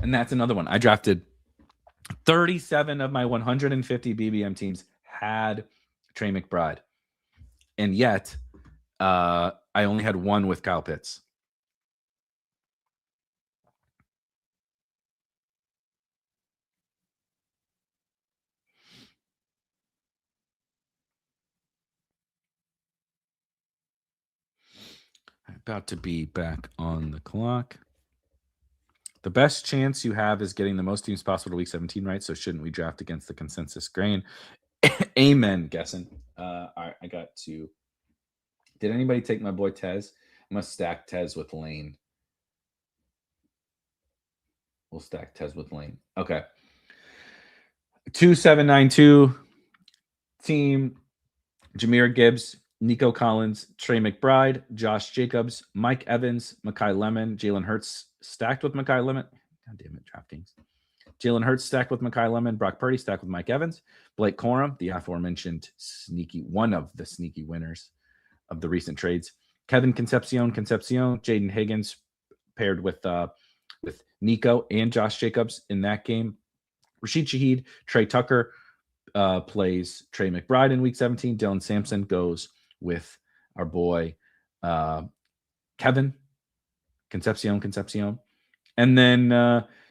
And that's another one. I drafted 37 of my 150 BBM teams had Trey McBride. And yet I only had one with Kyle Pitts. About to be back on the clock. The best chance you have is getting the most teams possible to week 17, right? So shouldn't we draft against the consensus grain? Amen, guessing. All right, I got to. Did anybody take my boy Tez? I must stack Tez with Lane. We'll stack Tez with Lane. Okay. 2792 team. Jahmyr Gibbs, Nico Collins, Trey McBride, Josh Jacobs, Mike Evans, Mekhi Lemon, Jalen Hurts stacked with Mekhi Lemon. God damn it, DraftKings. Jalen Hurts stacked with Mekhi Lemon, Brock Purdy stacked with Mike Evans, Blake Corum, the aforementioned one of the sneaky winners of the recent trades, Kevin Concepcion, Jaden Higgins paired with Nico and Josh Jacobs in that game. Rashid Shaheed, Trey Tucker plays Trey McBride in week 17. Dylan Sampson goes with our boy Kevin Concepcion. And then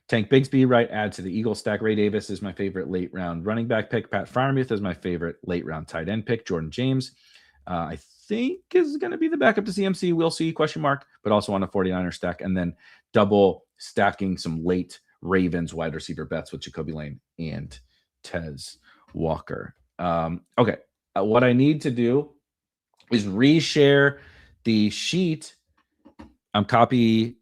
Tank Bigsby, right, add to the Eagles stack. Ray Davis is my favorite late round running back pick. Pat Freiermuth is my favorite late round tight end pick. Jordan James, I think is going to be the backup to CMC. We'll see, question mark, but also on a 49er stack. And then double stacking some late Ravens wide receiver bets with Jacoby Lane and Tez Walker. Okay. What I need to do is reshare the sheet. I'm copy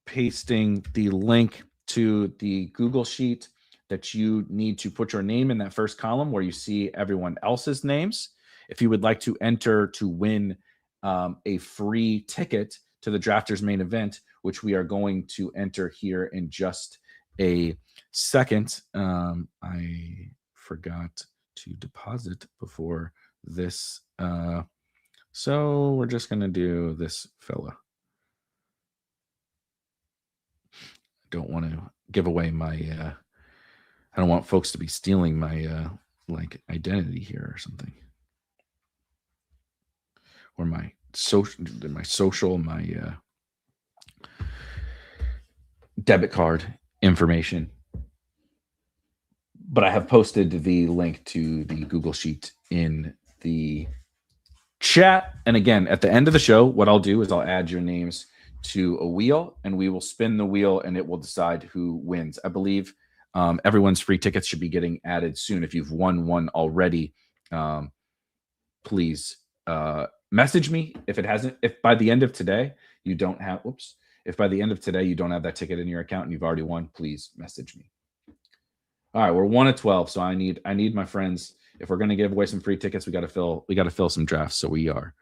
pasting the link to the Google sheet that you need to put your name in that first column where you see everyone else's names. If you would like to enter to win a free ticket to the Drafters main event, which we are going to enter here in just a second. I forgot to deposit before this. So we're just going to do this fella. Don't want to give away my I don't want folks to be stealing my like identity here or something, or my social my debit card information. But I have posted the link to the Google sheet in the chat. And again, at the end of the show, what I'll do is I'll add your names to a wheel, and we will spin the wheel, and it will decide who wins. I believe everyone's free tickets should be getting added soon. If you've won one already, please message me. If by the end of today you don't have, if by the end of today you don't have that ticket in your account and you've already won, please message me. All right, we're 1 of 12, so I need my friends. If we're going to give away some free tickets, we got to fill some drafts. So we are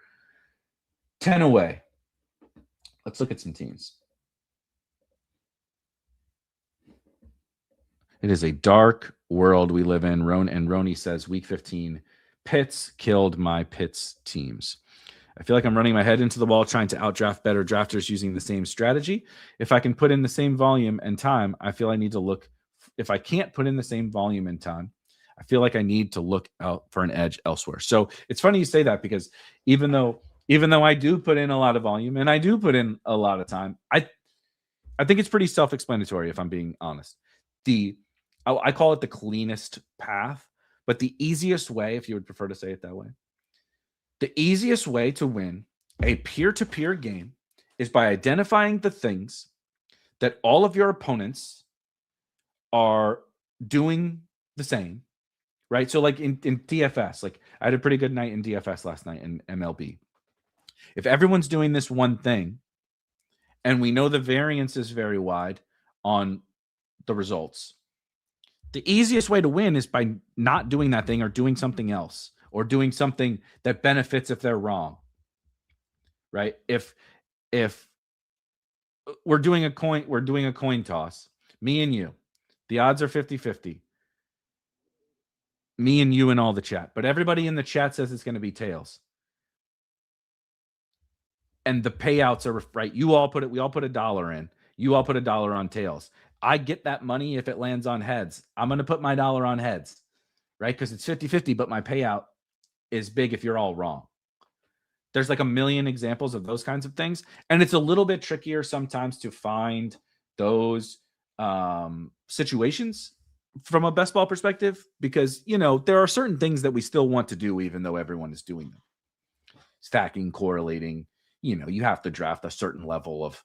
10 away. Let's look at some teams. It is a dark world we live in. Roni says week 15, Pitts killed my Pitts teams. I feel like I'm running my head into the wall trying to outdraft better drafters using the same strategy. If I can put in the same volume and time, I feel I need to look. If I can't put in the same volume and time, I feel like I need to look out for an edge elsewhere. So it's funny you say that, because even though I do put in a lot of volume and I do put in a lot of time, I think it's pretty self-explanatory, if I'm being honest. I call it the cleanest path, but the easiest way, if you would prefer to say it that way, the easiest way to win a peer-to-peer game is by identifying the things that all of your opponents are doing the same, right? So like in DFS, like I had a pretty good night in DFS last night in MLB. If everyone's doing this one thing, and we know the variance is very wide on the results, the easiest way to win is by not doing that thing or doing something else, or doing something that benefits if they're wrong, right? If we're doing a coin toss, me and you, the odds are 50-50. Me and you in all the chat, but everybody in the chat says it's going to be tails. And the payouts are right. We all put $1 in. You all put $1 on tails. I get that money if it lands on heads. I'm going to put my $1 on heads, right? Because it's 50-50, but my payout is big if you're all wrong. There's like a million examples of those kinds of things. And it's a little bit trickier sometimes to find those situations from a best ball perspective, because, there are certain things that we still want to do, even though everyone is doing them. Stacking, correlating, you have to draft a certain level of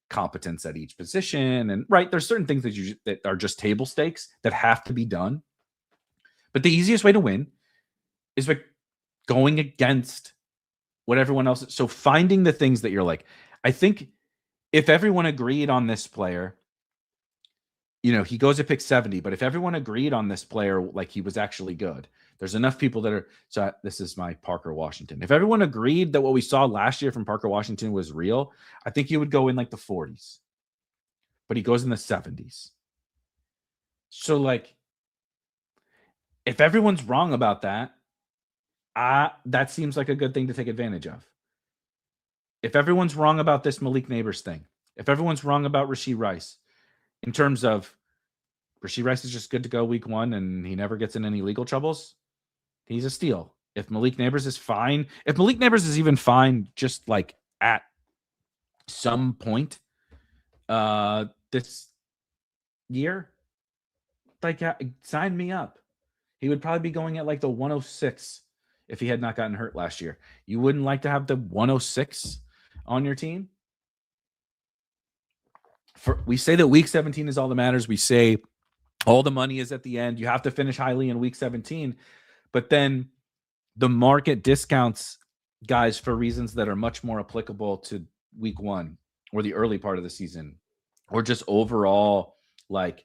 competence at each position. And right, there's certain things that are just table stakes that have to be done. But the easiest way to win is by going against what everyone else is. So finding the things that you're like, I think if everyone agreed on this player, he goes to pick 70, but if everyone agreed on this player, like he was actually good, there's enough people that are, so this is my Parker Washington. If everyone agreed that what we saw last year from Parker Washington was real, I think he would go in like the 40s, but he goes in the 70s. So like, if everyone's wrong about that, that seems like a good thing to take advantage of. If everyone's wrong about this Malik Neighbors thing, if everyone's wrong about Rashee Rice, in terms of Rashee Rice is just good to go week 1 and he never gets in any legal troubles, he's a steal. If Malik Neighbors is fine, if Malik Neighbors is even fine just like at some point this year, like sign me up. He would probably be going at like the 106 if he had not gotten hurt last year. You wouldn't like to have the 106 on your team? We say that week 17 is all that matters. We say all the money is at the end. You have to finish highly in week 17. But then the market discounts guys for reasons that are much more applicable to week 1 or the early part of the season, or just overall like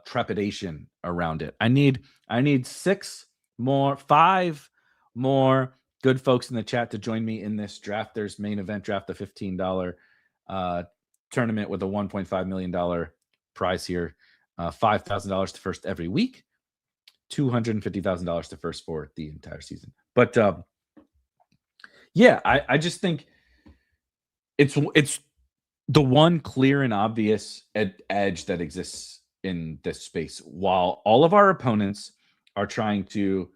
trepidation around it. I need 5 more good folks in the chat to join me in this draft. There's main event draft, the $15 tournament with a $1.5 million prize here. $5,000 to first every week, $250,000 to first for the entire season. But yeah, I just think it's the one clear and obvious edge that exists in this space. While all of our opponents are trying to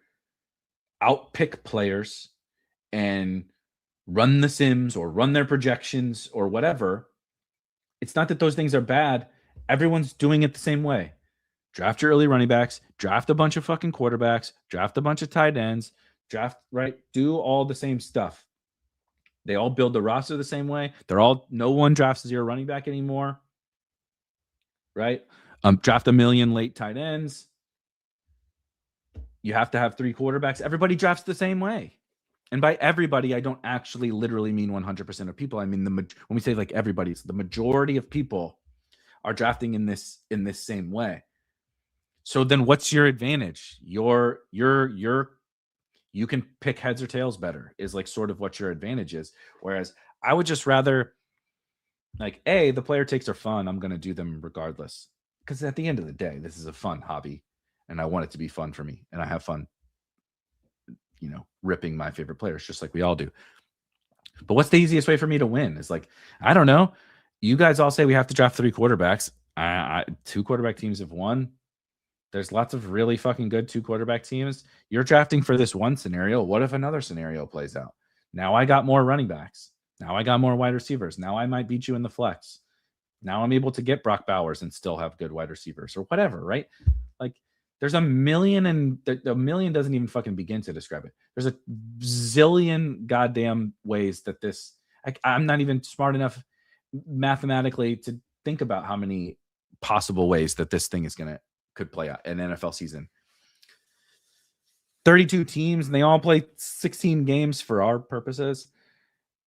outpick players and run the sims or run their projections or whatever, it's not that those things are bad. Everyone's doing it the same way. Draft your early running backs, draft a bunch of fucking quarterbacks, draft a bunch of tight ends, do all the same stuff. They all build the roster the same way. No one drafts 0 running back anymore, right? Draft a million late tight ends. You have to have 3 quarterbacks. Everybody drafts the same way. And by everybody, I don't actually literally mean 100% of people. I mean, when we say like everybody, it's the majority of people are drafting in this same way. So then what's your advantage? You can pick heads or tails better is like sort of what your advantage is. Whereas I would just rather like, the player takes are fun. I'm going to do them regardless. Because at the end of the day, this is a fun hobby and I want it to be fun for me. And I have fun, ripping my favorite players just like we all do. But what's the easiest way for me to win? Is like, I don't know. You guys all say we have to draft 3 quarterbacks. 2 quarterback teams have won. There's lots of really fucking good 2-quarterback teams. You're drafting for this one scenario. What if another scenario plays out? Now I got more running backs. Now I got more wide receivers. Now I might beat you in the flex. Now I'm able to get Brock Bowers and still have good wide receivers or whatever, right? Like there's a million, and a million doesn't even fucking begin to describe it. There's a zillion goddamn ways that this, I'm not even smart enough mathematically to think about how many possible ways that this thing could play out an NFL season. 32 teams, and they all play 16 games for our purposes.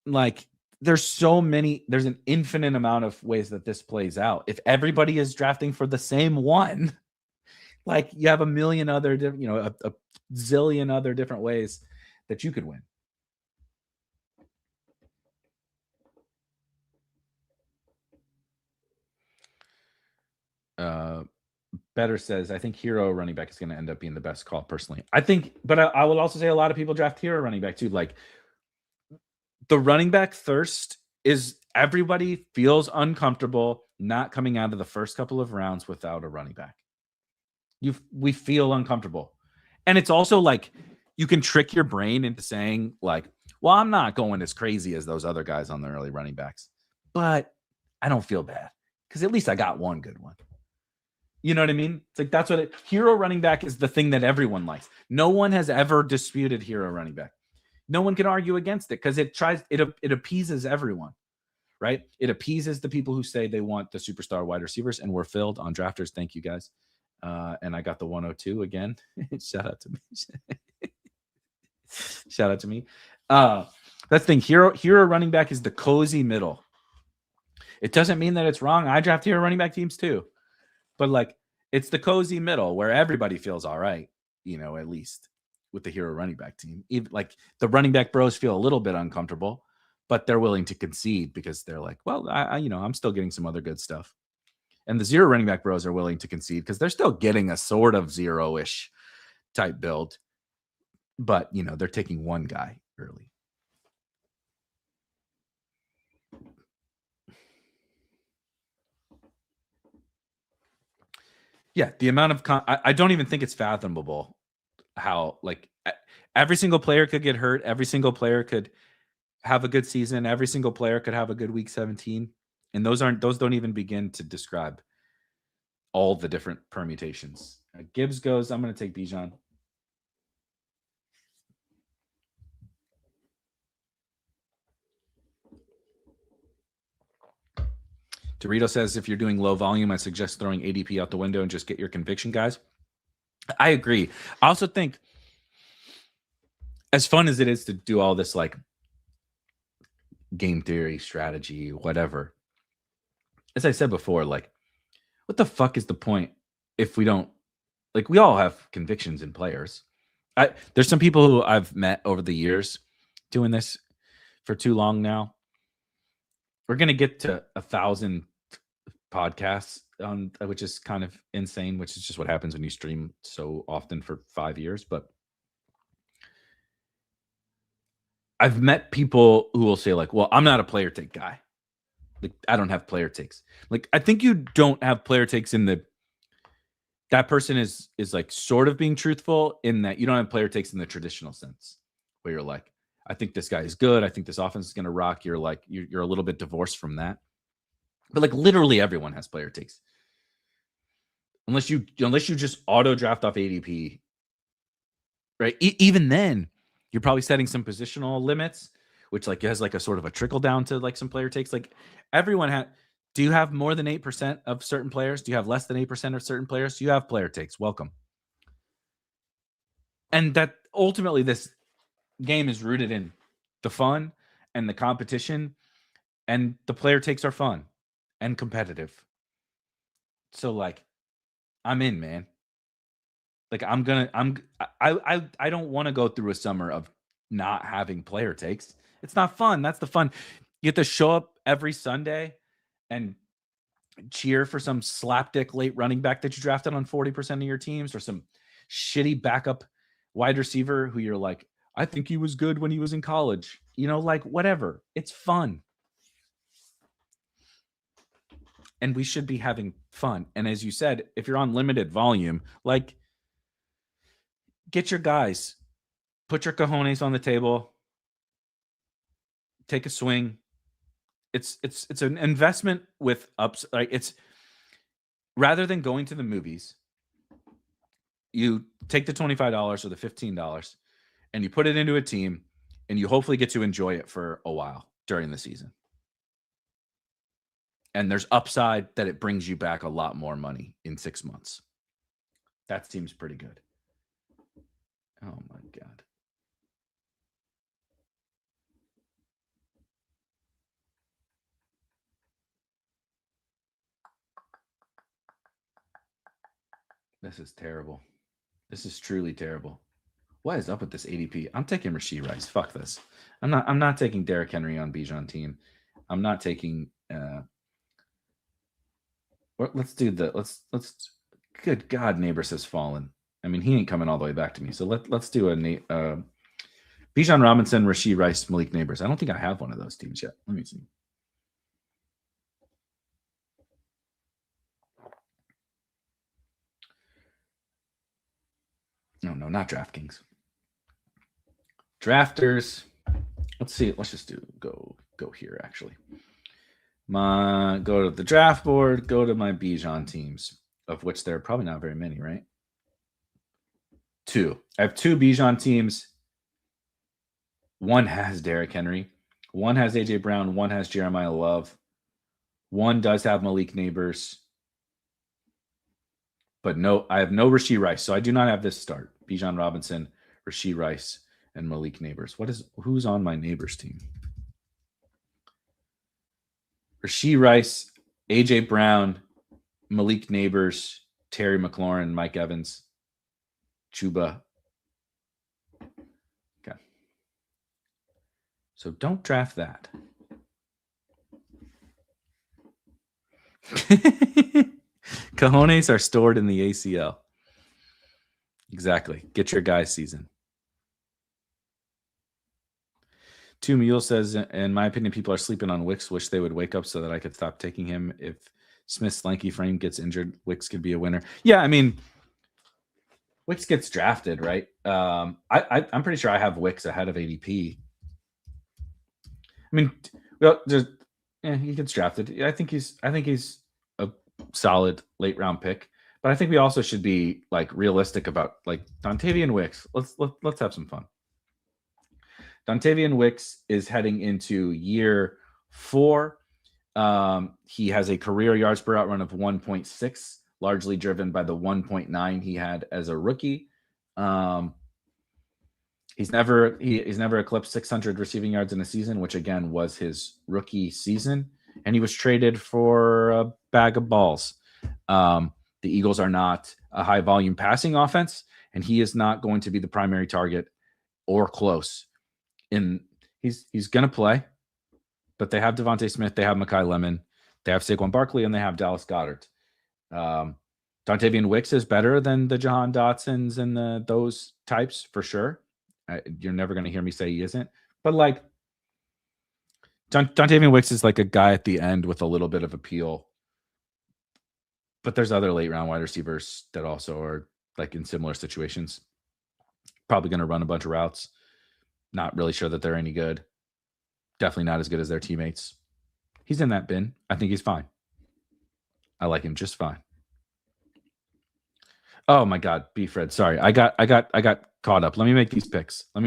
Like there's an infinite amount of ways that this plays out. If everybody is drafting for the same one, like you have a million other different, a zillion other different ways that you could win. Better says, I think hero running back is going to end up being the best call personally. I think, but I will also say a lot of people draft hero running back too. Like the running back thirst is everybody feels uncomfortable not coming out of the first couple of rounds without a running back. We feel uncomfortable. And it's also like you can trick your brain into saying like, well, I'm not going as crazy as those other guys on the early running backs, but I don't feel bad because at least I got one good one. You know what I mean? It's like that's what hero running back is, the thing that everyone likes. No one has ever disputed hero running back. No one can argue against it because it appeases everyone, right? It appeases the people who say they want the superstar wide receivers, and we're filled on drafters. Thank you guys. And I got the 102 again. Shout out to me. Shout out to me. That's the thing. Hero running back is the cozy middle. It doesn't mean that it's wrong. I draft hero running back teams too. But like it's the cozy middle where everybody feels all right, at least with the hero running back team. Even like the running back bros feel a little bit uncomfortable, but they're willing to concede because they're like, well, I'm still getting some other good stuff. And the zero running back bros are willing to concede because they're still getting a sort of zero-ish type build. But, they're taking one guy early. Yeah, the amount of I don't even think it's fathomable how like every single player could get hurt. Every single player could have a good season. Every single player could have a good week 17. And those don't even begin to describe all the different permutations. Gibbs goes, I'm going to take Bijan. Dorito says, if you're doing low volume, I suggest throwing ADP out the window and just get your conviction guys. I agree. I also think as fun as it is to do all this like game theory, strategy, whatever, as I said before, like what the fuck is the point if we don't, like we all have convictions in players. There's some people who I've met over the years doing this for too long now. We're going to get to 1,000 podcasts which is kind of insane, which is just what happens when you stream so often for 5 years. But I've met people who will say like, well, I'm not a player take guy. Like I don't have player takes. Like I think you don't have player takes in that person is like sort of being truthful in that you don't have player takes in the traditional sense where you're like, I think this guy is good. I think this offense is going to rock. You're like, you're a little bit divorced from that. But like literally everyone has player takes. Unless you just auto draft off ADP, right? Even then, you're probably setting some positional limits, which like has like a sort of a trickle down to like some player takes. Like everyone do you have more than 8% of certain players? Do you have less than 8% of certain players? Do you have player takes? Welcome. And that ultimately this game is rooted in the fun and the competition, and the player takes are fun and competitive. So like I'm in, man. Like I don't want to go through a summer of not having player takes. It's not fun. That's the fun. You have to show up every Sunday and cheer for some slapdick late running back that you drafted on 40% of your teams, or some shitty backup wide receiver who you're like, I think he was good when he was in college. Like whatever. It's fun. and we should be having fun. And as you said, if you're on limited volume, like, get your guys, put your cojones on the table, take a swing. It's an investment with ups. Like, it's rather than going to the movies, you take the $25 or the $15 and you put it into a team, and you hopefully get to enjoy it for a while during the season. And there's upside that it brings you back a lot more money in 6 months. That seems pretty good. Oh my God. This is terrible. This is truly terrible. What is up with this ADP? I'm taking Rashee Rice. Fuck this. I'm not taking Derrick Henry on Bijan team. I'm not taking let's do the let's good God, Neighbors has fallen. I mean, he ain't coming all the way back to me. So let's do a Bijan Robinson, Rashee Rice, Malik Neighbors. I don't think I have one of those teams yet. Let me see. No, not DraftKings. Drafters. Let's see. Let's just go here actually. Go to the draft board, go to my Bijan teams, of which there are probably not very many, right? 2. I have 2 Bijan teams. One has Derrick Henry. One has AJ Brown. One has Jeremiah Love. One does have Malik Neighbors. But no, I have no Rashee Rice. So I do not have this start. Bijan Robinson, Rashee Rice, and Malik Neighbors. Who's on my Neighbors team? Rashee Rice, AJ Brown, Malik Neighbors, Terry McLaurin, Mike Evans, Chuba. Okay. So don't draft that. Cojones are stored in the ACL. Exactly. Get your guys season. 2 Mule says, in my opinion, people are sleeping on Wicks. Wish they would wake up so that I could stop taking him. If Smith's lanky frame gets injured, Wicks could be a winner. Yeah, I mean, Wicks gets drafted, right? I'm pretty sure I have Wicks ahead of ADP. I mean, well, he gets drafted. I think he's a solid late round pick, but I think we also should be like realistic about like Dontavian Wicks. Let's have some fun. Dontavian Wicks is heading into year 4. He has a career yards per route run of 1.6, largely driven by the 1.9 he had as a rookie. He's never eclipsed 600 receiving yards in a season, which again was his rookie season, and he was traded for a bag of balls. The Eagles are not a high volume passing offense, and he is not going to be the primary target or close. He's going to play, but they have Devontae Smith, they have Mekhi Lemon, they have Saquon Barkley, and they have Dallas Goedert. Dontavian Wicks is better than the Jahan Dotsons and those types for sure. You're never going to hear me say he isn't, but like Dontavian Wicks is like a guy at the end with a little bit of appeal. But there's other late round wide receivers that also are like in similar situations. Probably going to run a bunch of routes. Not really sure that they're any good. Definitely not as good as their teammates. He's in that bin. I think he's fine. I like him just fine. Oh my God, B-Fred. Sorry. I got caught up. Let me make these picks. Well,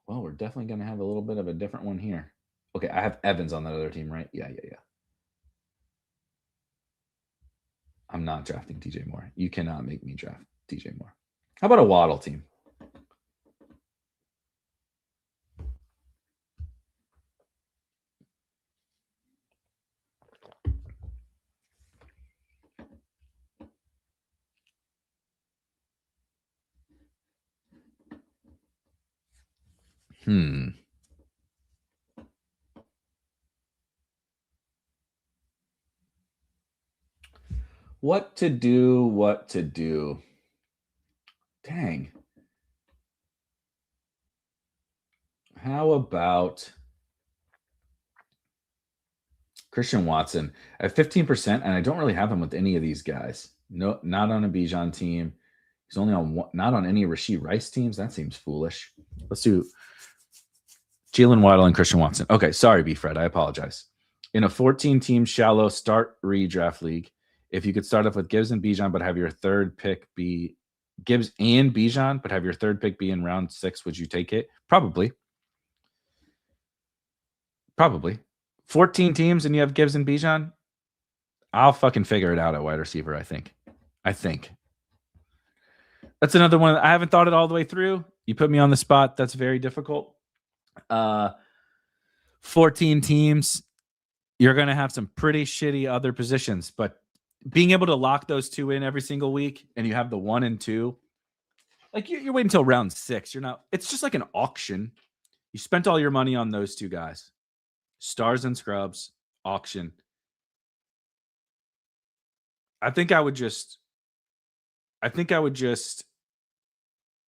we're definitely going to have a little bit of a different one here. Okay, I have Evans on that other team, right? Yeah. I'm not drafting DJ Moore. You cannot make me draft DJ Moore. How about a Waddle team? What to do? Dang. How about Christian Watson at 15%, and I don't really have him with any of these guys. No, not on a Bijan team. He's only on one, not on any Rashee Rice teams. That seems foolish. Let's do Jalen Waddle and Christian Watson. Okay, sorry, B. Fred. I apologize. In a 14-team shallow start redraft league, if you could start off with Gibbs and Bijan, but have your third pick be Gibbs and Bijan, but have your third pick be in round 6, would you take it? Probably. 14 teams and you have Gibbs and Bijan? I'll fucking figure it out at wide receiver, I think. That's another one. I haven't thought it all the way through. You put me on the spot. That's very difficult. 14 teams. You're going to have some pretty shitty other positions, but being able to lock those two in every single week and you have the 1 and 2, like you're waiting until round 6. You're not, it's just like an auction. You spent all your money on those two guys. Stars and scrubs, auction. I think I would just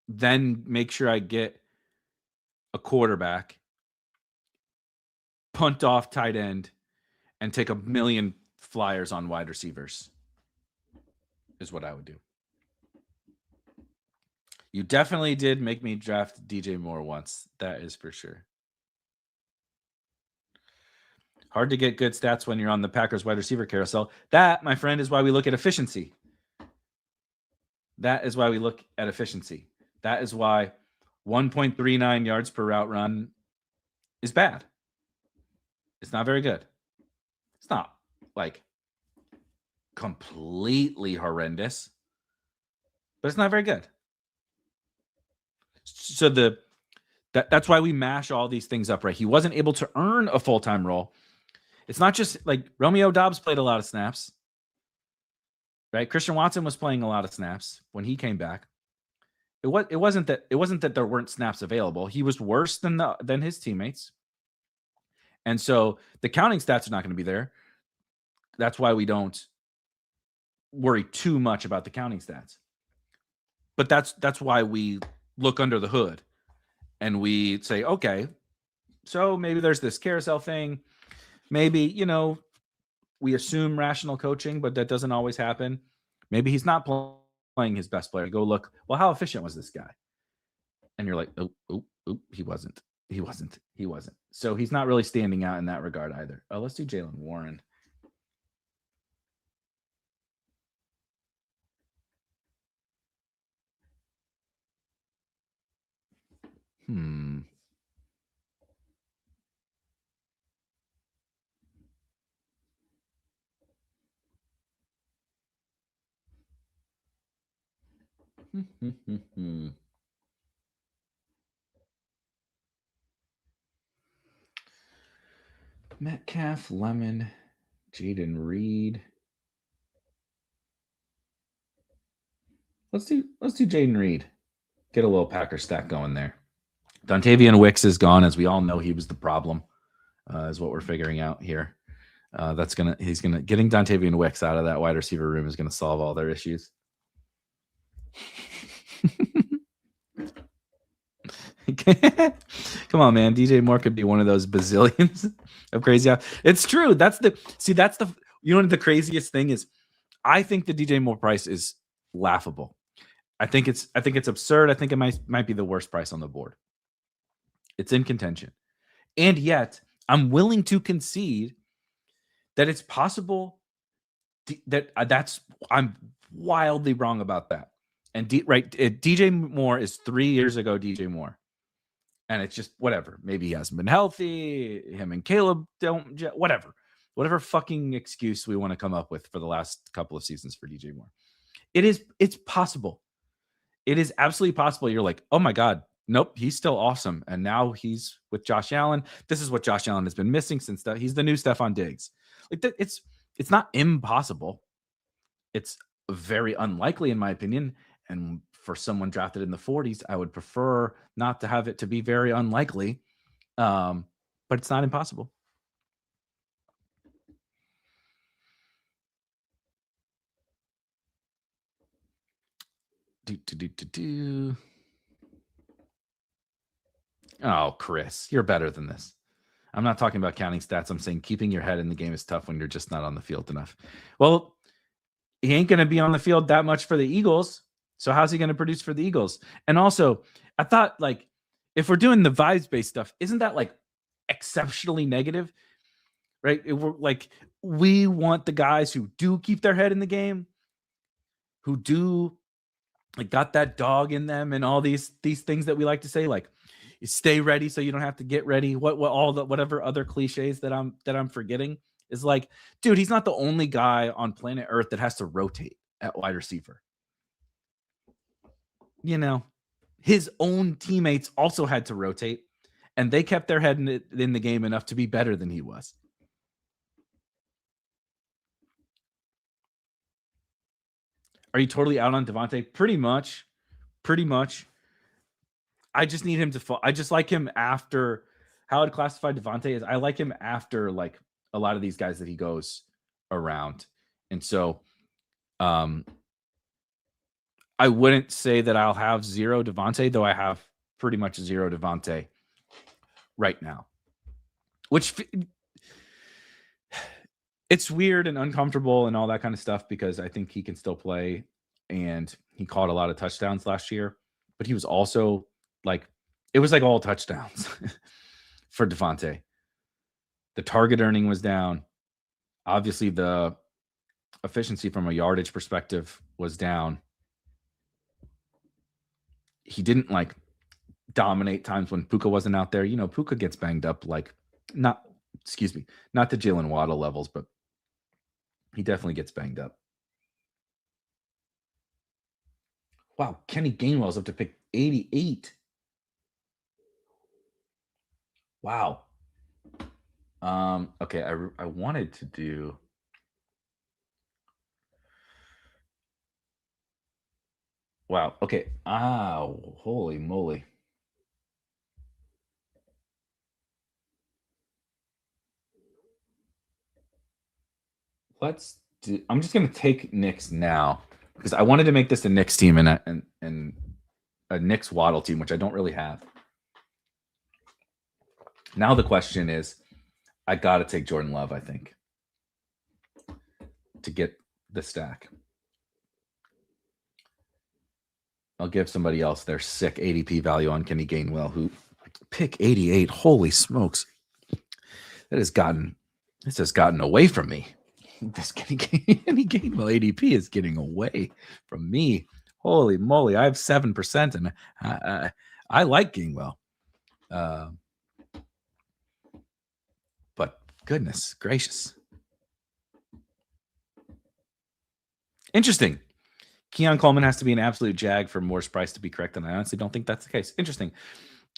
then make sure I get a quarterback, punt off tight end, and take a million flyers on wide receivers is what I would do. You definitely did make me draft DJ Moore once. That is for sure. Hard to get good stats when you're on the Packers wide receiver carousel. That, my friend, is why we look at efficiency. That is why 1.39 yards per route run is bad. It's not very good. It's not like completely horrendous, but it's not very good. So that's why we mash all these things up, right? He wasn't able to earn a full-time role. It's not just like Romeo Doubs played a lot of snaps, right? Christian Watson was playing a lot of snaps when he came back. It wasn't that there weren't snaps available. He was worse than his teammates. And so the counting stats are not going to be there. That's why we don't worry too much about the counting stats. But that's why we look under the hood and we say, okay, so maybe there's this carousel thing. Maybe, we assume rational coaching, but that doesn't always happen. Maybe he's not playing his best player. You go look, well, how efficient was this guy? And you're like, oh, he wasn't. So he's not really standing out in that regard either. Oh, let's do Jalen Warren. Metcalf, Lemon, Jaden Reed. Let's do Jaden Reed. Get a little Packer stack going there. Dontavian Wicks is gone, as we all know he was the problem, is what we're figuring out here. Getting Dontavian Wicks out of that wide receiver room is gonna solve all their issues. Come on, man. DJ Moore could be one of those bazillions of crazy. It's true. The craziest thing is, I think the DJ Moore price is laughable. I think it's absurd. I think it might be the worst price on the board. It's in contention. And yet, I'm willing to concede that it's possible I'm wildly wrong about that. And DJ Moore is 3 years ago DJ Moore. And it's just whatever. Maybe he hasn't been healthy. Him and Caleb don't, whatever fucking excuse we want to come up with for the last couple of seasons for DJ Moore. It's possible. It is absolutely possible. You're like, oh my God, nope, he's still awesome. And now he's with Josh Allen. This is what Josh Allen has been missing since he's the new Stephon Diggs. Like that, it's not impossible. It's very unlikely in my opinion. And for someone drafted in the 40s, I would prefer not to have it to be very unlikely. But it's not impossible. Oh, Chris, you're better than this. I'm not talking about counting stats. I'm saying keeping your head in the game is tough when you're just not on the field enough. Well, he ain't going to be on the field that much for the Eagles. So how's he going to produce for the Eagles? And also, I thought, like, if we're doing the vibes-based stuff, isn't that, like, exceptionally negative? Right? We're like, we want the guys who do keep their head in the game, who do, like, got that dog in them, and all these things that we like to say, like, you stay ready so you don't have to get ready. What all the whatever other cliches that I'm forgetting is, like, dude, he's not the only guy on planet Earth that has to rotate at wide receiver. You know, his own teammates also had to rotate, and they kept their head in the game enough to be better than he was. Are you totally out on Devontae? Pretty much. I just need him to fall. I just like him after how I'd classify Devontae is I like him after, like, a lot of these guys that he goes around. And so I wouldn't say that I'll have zero Devontae, though I have pretty much zero Devontae right now. Which it's weird and uncomfortable and all that kind of stuff because I think he can still play, and he caught a lot of touchdowns last year, but he was also, like, it was like all touchdowns for Devontae. The target earning was down. Obviously, the efficiency from a yardage perspective was down. He didn't, like, dominate times when Puka wasn't out there. You know, Puka gets banged up, like, not to Jalen Waddle levels, but he definitely gets banged up. Wow, Kenny Gainwell's up to pick 88. Wow. Okay, I wanted to do. Wow. Okay. Holy moly. Let's do. I'm just gonna take Knicks now because I wanted to make this a Knicks team and a Knicks Waddle team, which I don't really have. Now the question is, I gotta take Jordan Love, I think, to get the stack. I'll give somebody else their sick ADP value on Kenny Gainwell, who pick 88. Holy smokes. This has gotten away from me. This Kenny Gainwell ADP is getting away from me. Holy moly. I have 7%, and I like Gainwell. But goodness gracious. Interesting. Keon Coleman has to be an absolute jag for Moore's price to be correct, and I honestly don't think that's the case. Interesting.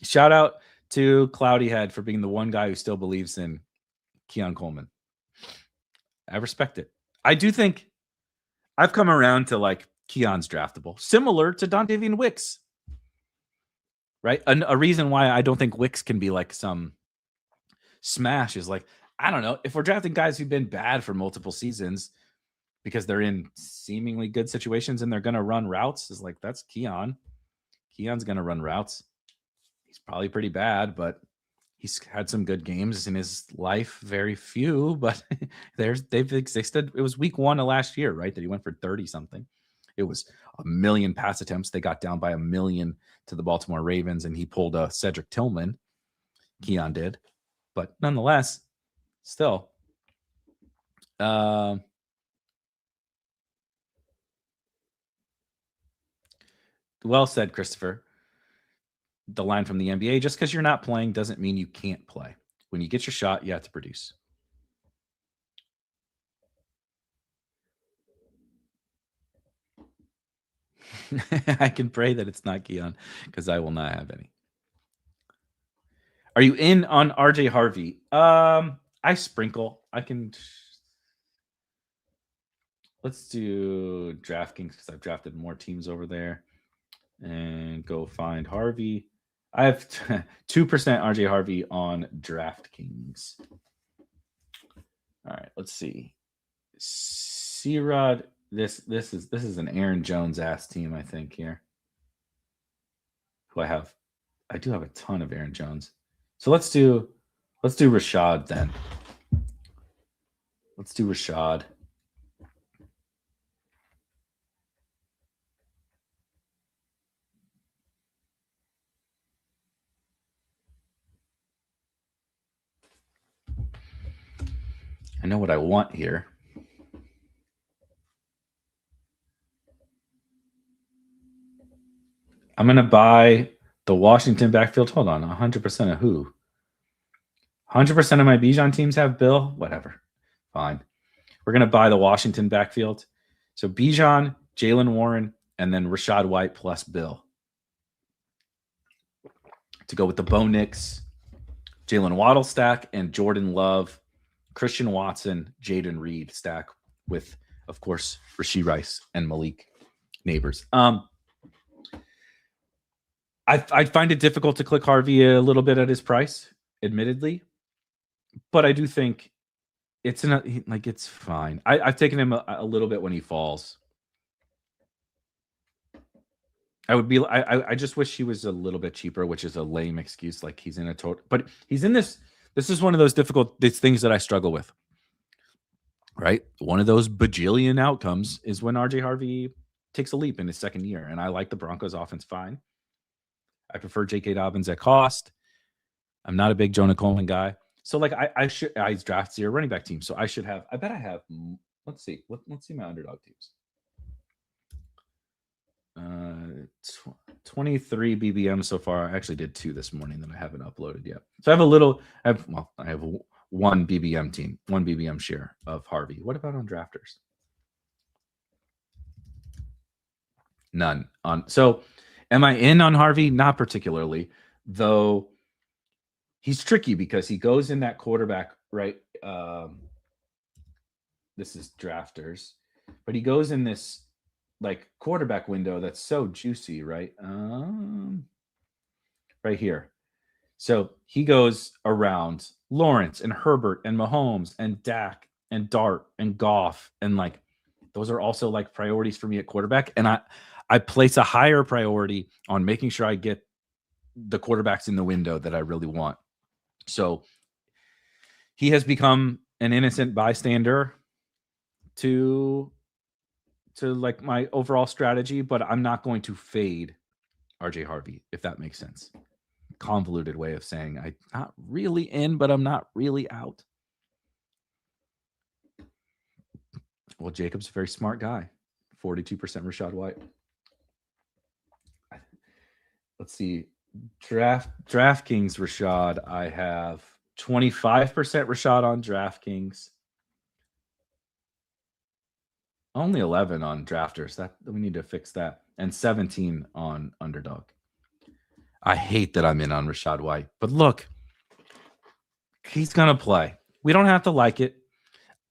Shout out to Cloudy Head for being the one guy who still believes in Keon Coleman. I respect it. I do think I've come around to, like, Keon's draftable, similar to Dontavian Wicks, right? A reason why I don't think Wicks can be, like, some smash is, like, I don't know, if we're drafting guys who've been bad for multiple seasons because they're in seemingly good situations and they're going to run routes, is like, that's Keon. Keon's going to run routes. He's probably pretty bad, but he's had some good games in his life. Very few, but they've existed. It was week 1 of last year, right, that he went for 30 something. It was a million pass attempts. They got down by a million to the Baltimore Ravens, and he pulled a Cedric Tillman. Keon did, but nonetheless, still. Well said, Christopher. The line from the NBA, just because you're not playing doesn't mean you can't play. When you get your shot, you have to produce. I can pray that it's not Keon because I will not have any. Are you in on RJ Harvey? I sprinkle. Let's do DraftKings because I've drafted more teams over there. And go find Harvey. I have 2% RJ Harvey on DraftKings. All right, let's see. C-Rod, this is an Aaron Jones ass team, I think, here. Who I do have a ton of Aaron Jones. So let's do Let's do Rashad then. Let's do Rashad. I know what I want here. I'm going to buy the Washington backfield. Hold on. 100% of who? 100% of my Bijan teams have Bill? Whatever. Fine. We're going to buy the Washington backfield. So Bijan, Jalen Warren, and then Rashad White plus Bill. To go with the Bo Nix, Jalen Waddle stack, and Jordan Love, Christian Watson, Jaden Reed stack with, of course, Rashee Rice and Malik Neighbors. I find it difficult to click Harvey a little bit at his price, admittedly, but I do think it's it's fine. I've taken him a little bit when he falls. I just wish he was a little bit cheaper, which is a lame excuse. Like he's in a total, but he's in this. This is one of those things that I struggle with. Right, one of those bajillion outcomes is when RJ Harvey takes a leap in his second year, and I like the Broncos offense fine. I prefer J.K. Dobbins at cost. I'm not a big Jonah Coleman guy. So like I draft 0 running back team. So I should have, I bet I have, let's see my underdog teams. 23 BBM so far. I actually did 2 this morning that I haven't uploaded yet. So I have I have 1 BBM team, 1 BBM share of Harvey. What about on drafters? None on. So am I in on Harvey? Not particularly, though. He's tricky because he goes in that quarterback, right? This is drafters, but he goes in this like quarterback window that's so juicy, right? Right here. So he goes around Lawrence and Herbert and Mahomes and Dak and Dart and Goff, and like those are also like priorities for me at quarterback. And I place a higher priority on making sure I get the quarterbacks in the window that I really want. So he has become an innocent bystander to like my overall strategy, but I'm not going to fade RJ Harvey, if that makes sense. Convoluted way of saying I'm not really in, but I'm not really out. Well, Jacob's a very smart guy. 42% Rashad White. Let's see. DraftKings Rashad, I have 25% Rashad on DraftKings. Only 11 on drafters. That we need to fix that. And 17 on underdog. I hate that I'm in on Rashad White. But look, he's going to play. We don't have to like it.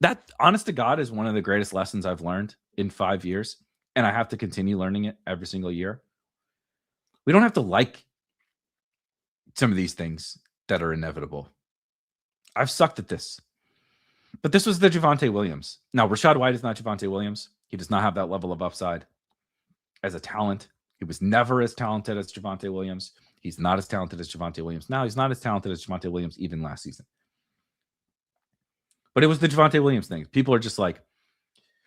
That, honest to God, is one of the greatest lessons I've learned in 5 years. And I have to continue learning it every single year. We don't have to like some of these things that are inevitable. I've sucked at this. But this was the Javonte Williams. Now, Rashad White is not Javonte Williams. He does not have that level of upside as a talent. He was never as talented as Javonte Williams. He's not as talented as Javonte Williams now. He's not as talented as Javonte Williams even last season. But it was the Javonte Williams thing. People are just like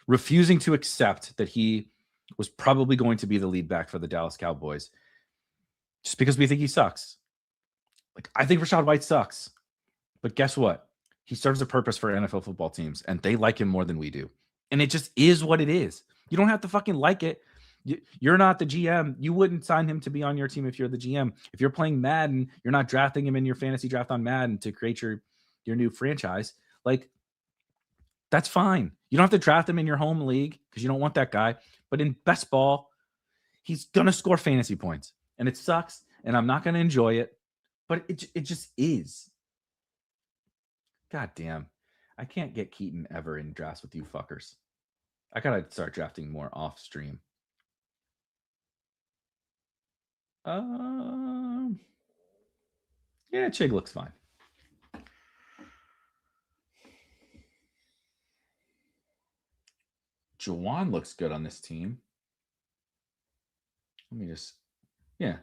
refusing to accept that he was probably going to be the lead back for the Dallas Cowboys just because we think he sucks. Like, I think Rashad White sucks. But guess what? He serves a purpose for NFL football teams, and they like him more than we do. And it just is what it is. You don't have to fucking like it. You're not the GM. You wouldn't sign him to be on your team if you're the GM. If you're playing Madden, you're not drafting him in your fantasy draft on Madden to create your new franchise. Like, that's fine. You don't have to draft him in your home league because you don't want that guy. But in best ball, he's going to score fantasy points. And it sucks, and I'm not going to enjoy it. But it just is. God damn. I can't get Keaton ever in drafts with you fuckers. I got to start drafting more off stream. Yeah, Chig looks fine. Juwan looks good on this team. Let me just, yeah.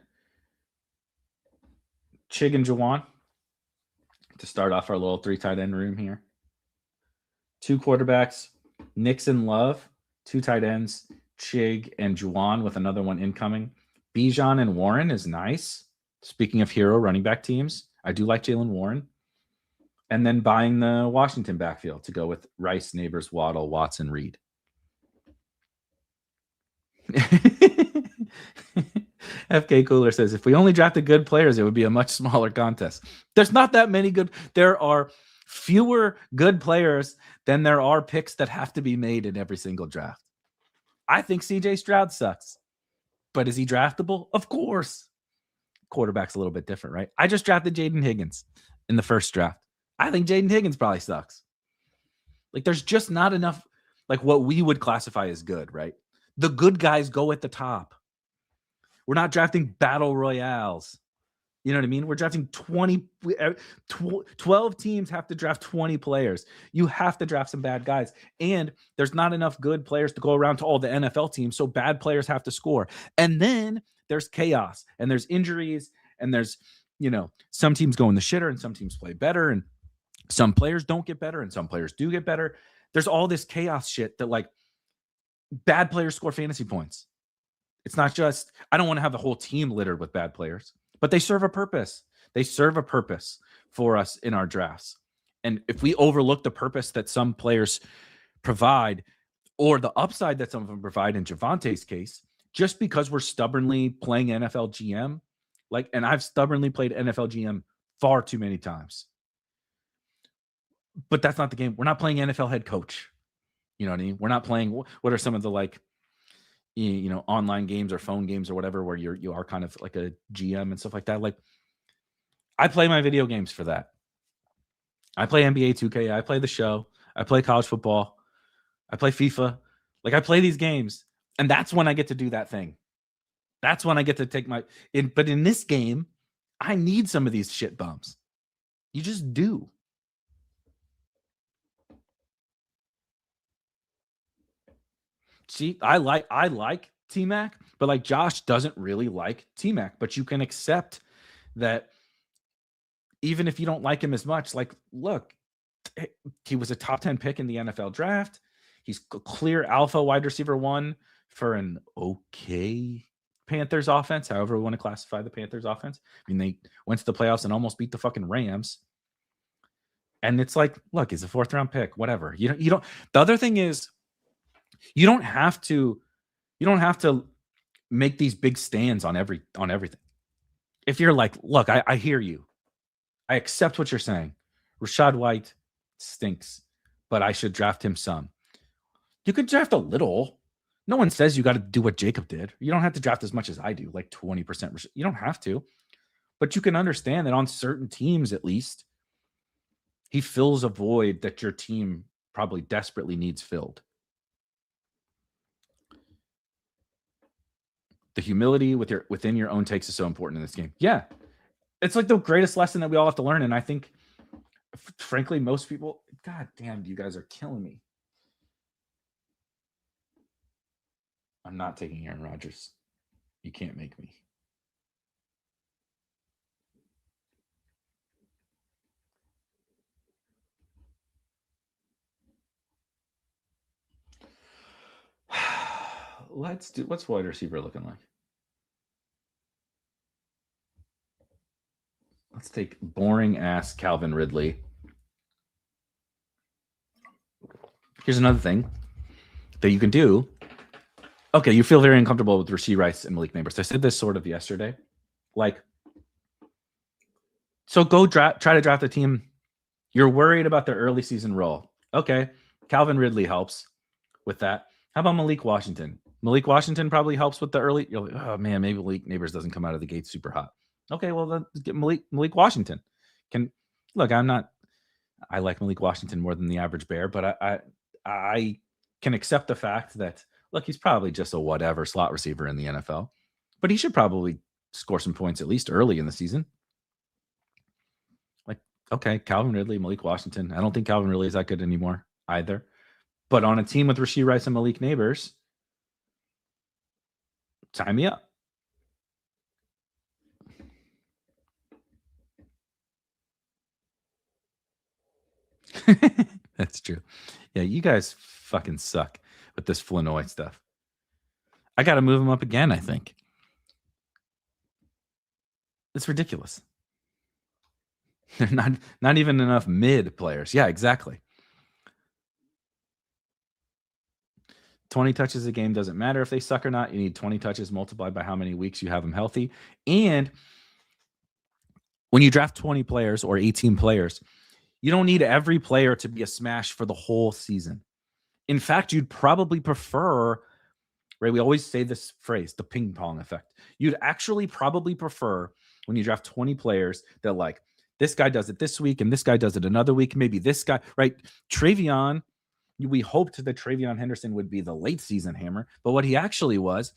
Chig and Juwan. to start off our little 3 tight end room here. 2 quarterbacks, Nixon, Love, 2 tight ends, Chig and Juwan with another one incoming. Bijan and Warren is nice. Speaking of hero running back teams, I do like Jalen Warren. And then buying the Washington backfield to go with Rice, Neighbors, Waddle, Watson, Reed. FK Cooler says, if we only drafted good players, it would be a much smaller contest. There's not that many good. There are fewer good players than there are picks that have to be made in every single draft. I think CJ Stroud sucks. But is he draftable? Of course. Quarterback's a little bit different, right? I just drafted Jaden Higgins in the first draft. I think Jaden Higgins probably sucks. Like, there's just not enough, like, what we would classify as good, right? The good guys go at the top. We're not drafting battle royales. You know what I mean? We're drafting 12 teams have to draft 20 players. You have to draft some bad guys. And there's not enough good players to go around to all the NFL teams, so bad players have to score. And then there's chaos, and there's injuries, and there's, some teams go in the shitter, and some teams play better, and some players don't get better, and some players do get better. There's all this chaos shit that, like, bad players score fantasy points. It's not just, I don't want to have the whole team littered with bad players, but they serve a purpose. They serve a purpose for us in our drafts. And if we overlook the purpose that some players provide, or the upside that some of them provide in Javante's case, just because we're stubbornly playing NFL GM, and I've stubbornly played NFL GM far too many times. But that's not the game. We're not playing NFL head coach. You know what I mean? We're not playing, what are some of the, like, online games or phone games or whatever, where you are kind of like a GM and stuff like that. Like, I play my video games for that. I play NBA 2K. I play the show. I play college football. I play FIFA. Like, I play these games, and that's when I get to do that thing. That's when I get to take but in this game, I need some of these shit bumps. You just do. See, I like T-Mac, but, like, Josh doesn't really like T-Mac, but you can accept that even if you don't like him as much. Like, look, he was a top 10 pick in the NFL draft. He's a clear alpha wide receiver 1 for an okay Panthers offense, however we want to classify the Panthers offense. I mean, they went to the playoffs and almost beat the fucking Rams. And it's like, look, he's a 4th round pick, whatever. You don't. The other thing is, you don't have to make these big stands on everything. If you're like, look, I hear you. I accept what you're saying. Rachaad White stinks, but I should draft him some. You could draft a little. No one says you got to do what Jacob did. You don't have to draft as much as I do, like 20%. You don't have to. But you can understand that on certain teams, at least, he fills a void that your team probably desperately needs filled. The humility within your own takes is so important in this game. Yeah. It's like the greatest lesson that we all have to learn. And I think, frankly, most people, God damn, you guys are killing me. I'm not taking Aaron Rodgers. You can't make me. What's wide receiver looking like? Let's take boring ass Calvin Ridley. Here's another thing that you can do. Okay, you feel very uncomfortable with Rashee Rice and Malik Neighbors. I said this sort of yesterday. Like, so go try to draft a team. You're worried about their early season role. Okay, Calvin Ridley helps with that. How about Malik Washington? Malik Washington probably helps with the early. You're like, oh man, maybe Malik Neighbors doesn't come out of the gate super hot. Okay, well then get Malik Washington. I like Malik Washington more than the average Bear, but I can accept the fact that, look, he's probably just a whatever slot receiver in the NFL, but he should probably score some points at least early in the season. Like, okay, Calvin Ridley, Malik Washington. I don't think Calvin Ridley is that good anymore either. But on a team with Rashee Rice and Malik Neighbors, sign me up. That's true. Yeah, you guys fucking suck with this Flanoy stuff. I got to move him up again, I think. It's ridiculous. They're not even enough mid players. Yeah, exactly. 20 touches a game doesn't matter if they suck or not. You need 20 touches multiplied by how many weeks you have them healthy. And when you draft 20 players or 18 players, you don't need every player to be a smash for the whole season. In fact, you'd probably prefer, right? We always say this phrase, the ping pong effect. You'd actually probably prefer when you draft 20 players that like this guy does it this week and this guy does it another week. Maybe this guy, right? Travion, we hoped that Travion Henderson would be the late season hammer, but what he actually was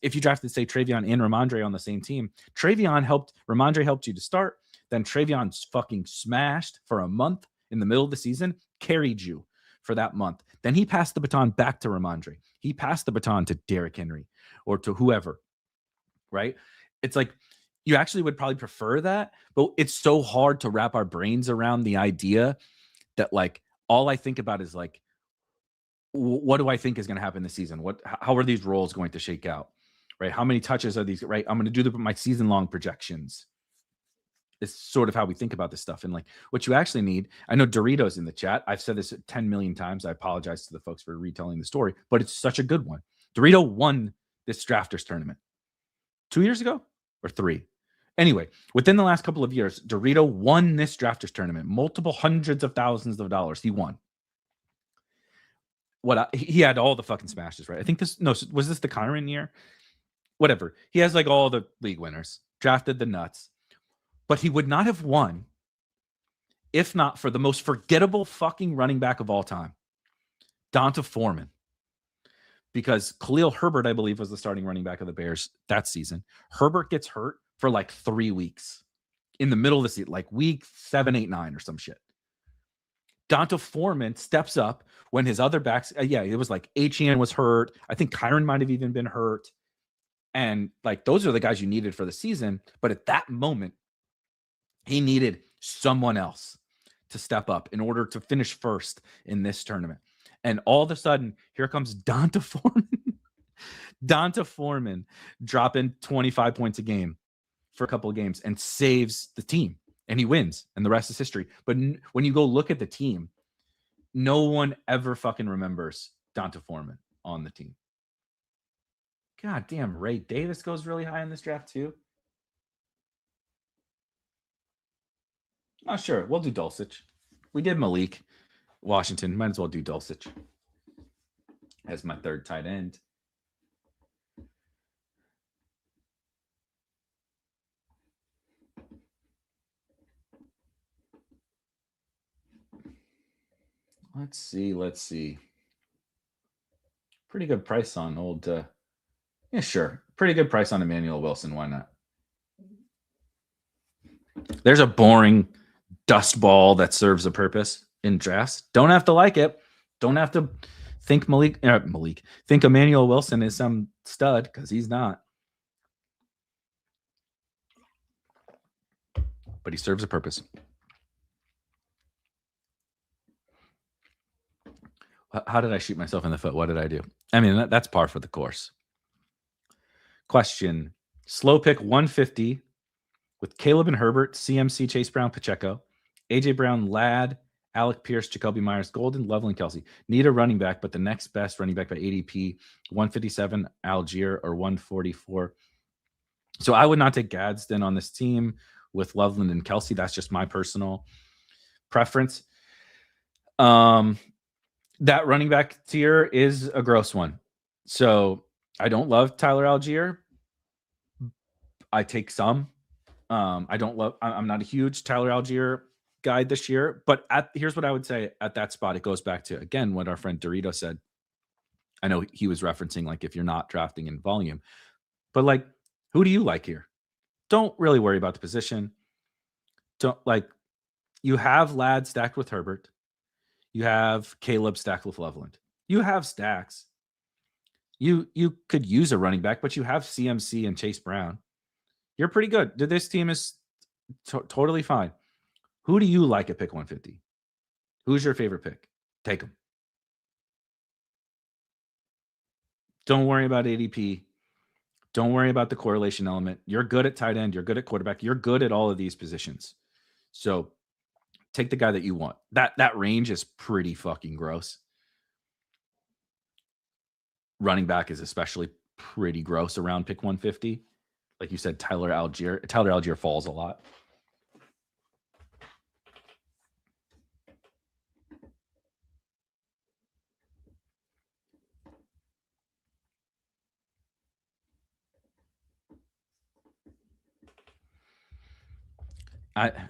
if you drafted, say, Travion and Ramondre on the same team, Ramondre helped you to start. Then Travion fucking smashed for a month in the middle of the season, carried you for that month. Then he passed the baton back to Ramondre. He passed the baton to Derrick Henry or to whoever, right? It's like you actually would probably prefer that, but it's so hard to wrap our brains around the idea that like all I think about is like, what do I think is going to happen this season? How are these roles going to shake out, right? How many touches are these, right? I'm going to do my season-long projections. It's sort of how we think about this stuff. And like what you actually need, I know Doritos in the chat. I've said this 10 million times. I apologize to the folks for retelling the story, but it's such a good one. Dorito won this drafters tournament 2 years ago or 3. Anyway, within the last couple of years, Dorito won this drafters tournament, multiple hundreds of thousands of dollars. He won. He had all the fucking smashes, right? I think was this the Kyron year? Whatever. He has like all the league winners, drafted the nuts, but he would not have won if not for the most forgettable fucking running back of all time, Donta Foreman. Because Khalil Herbert, I believe, was the starting running back of the Bears that season. Herbert gets hurt for like 3 weeks in the middle of the season, like week 7, 8, 9 or some shit. Donta Foreman steps up when his other backs, it was like Etienne was hurt. I think Kyron might have even been hurt. And like those are the guys you needed for the season. But at that moment, he needed someone else to step up in order to finish first in this tournament. And all of a sudden, here comes Donta Foreman. Donta Foreman dropping 25 points a game for a couple of games and saves the team. And he wins, and the rest is history. But when you go look at the team, no one ever fucking remembers Donta Foreman on the team. God damn, Ray Davis goes really high in this draft too. Oh, sure. We'll do Dulcich. We did Malik Washington. Might as well do Dulcich as my third tight end. Let's see. Pretty good price on old. Sure. Pretty good price on Emmanuel Wilson. Why not? There's a boring dust ball that serves a purpose in drafts. Don't have to like it. Don't have to think think Emmanuel Wilson is some stud because he's not. But he serves a purpose. How did I shoot myself in the foot? What did I do? I mean, that's par for the course. Question. Slow pick 150 with Caleb and Herbert, CMC, Chase Brown, Pacheco, AJ Brown, Ladd, Alec Pierce, Jacoby Myers, Golden, Loveland, Kelsey. Need a running back, but the next best running back by ADP, 157, Algier, or 144. So I would not take Gadsden on this team with Loveland and Kelsey. That's just my personal preference. That running back tier is a gross one. So I don't love Tyler Algier. I take some. I'm not a huge Tyler Algier guy this year, but here's what I would say at that spot. It goes back to, again, what our friend Dorito said. I know he was referencing, like, if you're not drafting in volume, but like, who do you like here? Don't really worry about the position. You have Ladd stacked with Herbert. You have Caleb stacked with Loveland. You have stacks. You could use a running back, but you have CMC and Chase Brown. You're pretty good. This team is totally fine. Who do you like at pick 150? Who's your favorite pick? Take him. Don't worry about ADP. Don't worry about the correlation element. You're good at tight end. You're good at quarterback. You're good at all of these positions. So take the guy that you want. That range is pretty fucking gross. Running back is especially pretty gross around pick 150. Like you said, Tyler Algier falls a lot.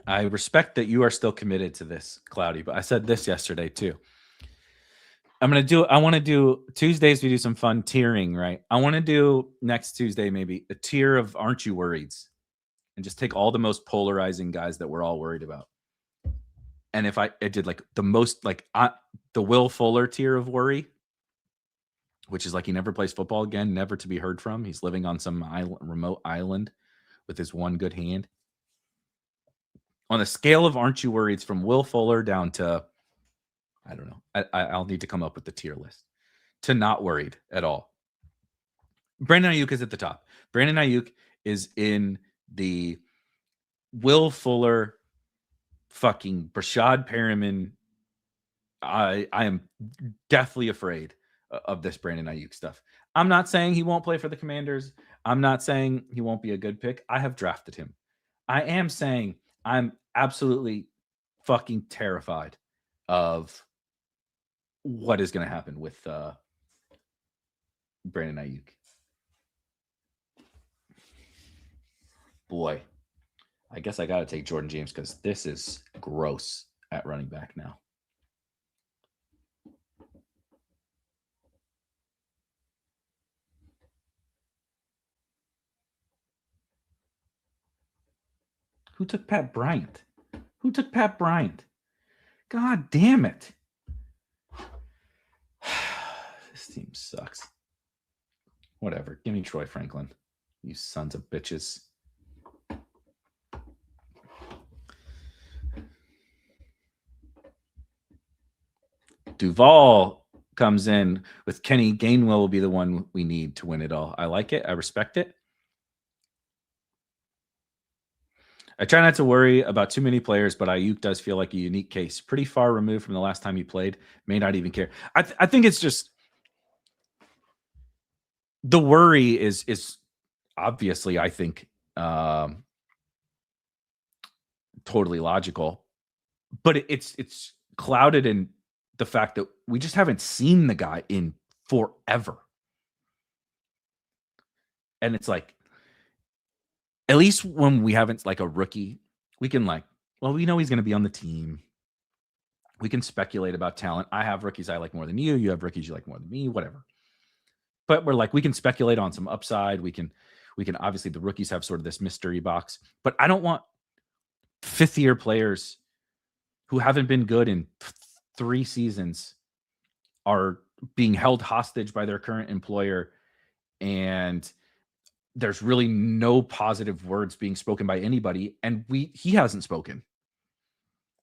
I respect that you are still committed to this, Cloudy, but I said this yesterday too. I want to do Tuesdays. We do some fun tiering, right? I want to do next Tuesday, maybe a tier of Aren't You Worried? And just take all the most polarizing guys that we're all worried about. And if I did like the most, like the Will Fuller tier of worry, which is like he never plays football again, never to be heard from. He's living on some remote island with his one good hand. On a scale of Aren't You Worried from Will Fuller down to, I don't know. I'll need to come up with the tier list to not worried at all. Brandon Ayuk is at the top. Brandon Ayuk is in the Will Fuller, fucking Brashad Perriman. I am deathly afraid of this Brandon Ayuk stuff. I'm not saying he won't play for the Commanders. I'm not saying he won't be a good pick. I have drafted him. I am saying I'm absolutely fucking terrified of what is going to happen with Brandon Ayuk. Boy, I guess I got to take Jordan James because this is gross at running back now. Who took Pat Bryant? Who took Pat Bryant? God damn it. This team sucks. Whatever. Give me Troy Franklin. You sons of bitches. Duval comes in with Kenny Gainwell will be the one we need to win it all. I like it. I respect it. I try not to worry about too many players, but Ayuk does feel like a unique case. Pretty far removed from the last time he played. May not even care. I think it's just the worry is obviously, I think, totally logical, but it's clouded in the fact that we just haven't seen the guy in forever. And it's like, at least when we haven't like a rookie, we can like, well, we know he's going to be on the team. We can speculate about talent. I have rookies I like more than you. You have rookies you like more than me, whatever. But we're like, we can speculate on some upside. We can obviously the rookies have sort of this mystery box, but I don't want fifth year players who haven't been good in 3 seasons are being held hostage by their current employer. And there's really no positive words being spoken by anybody. And he hasn't spoken.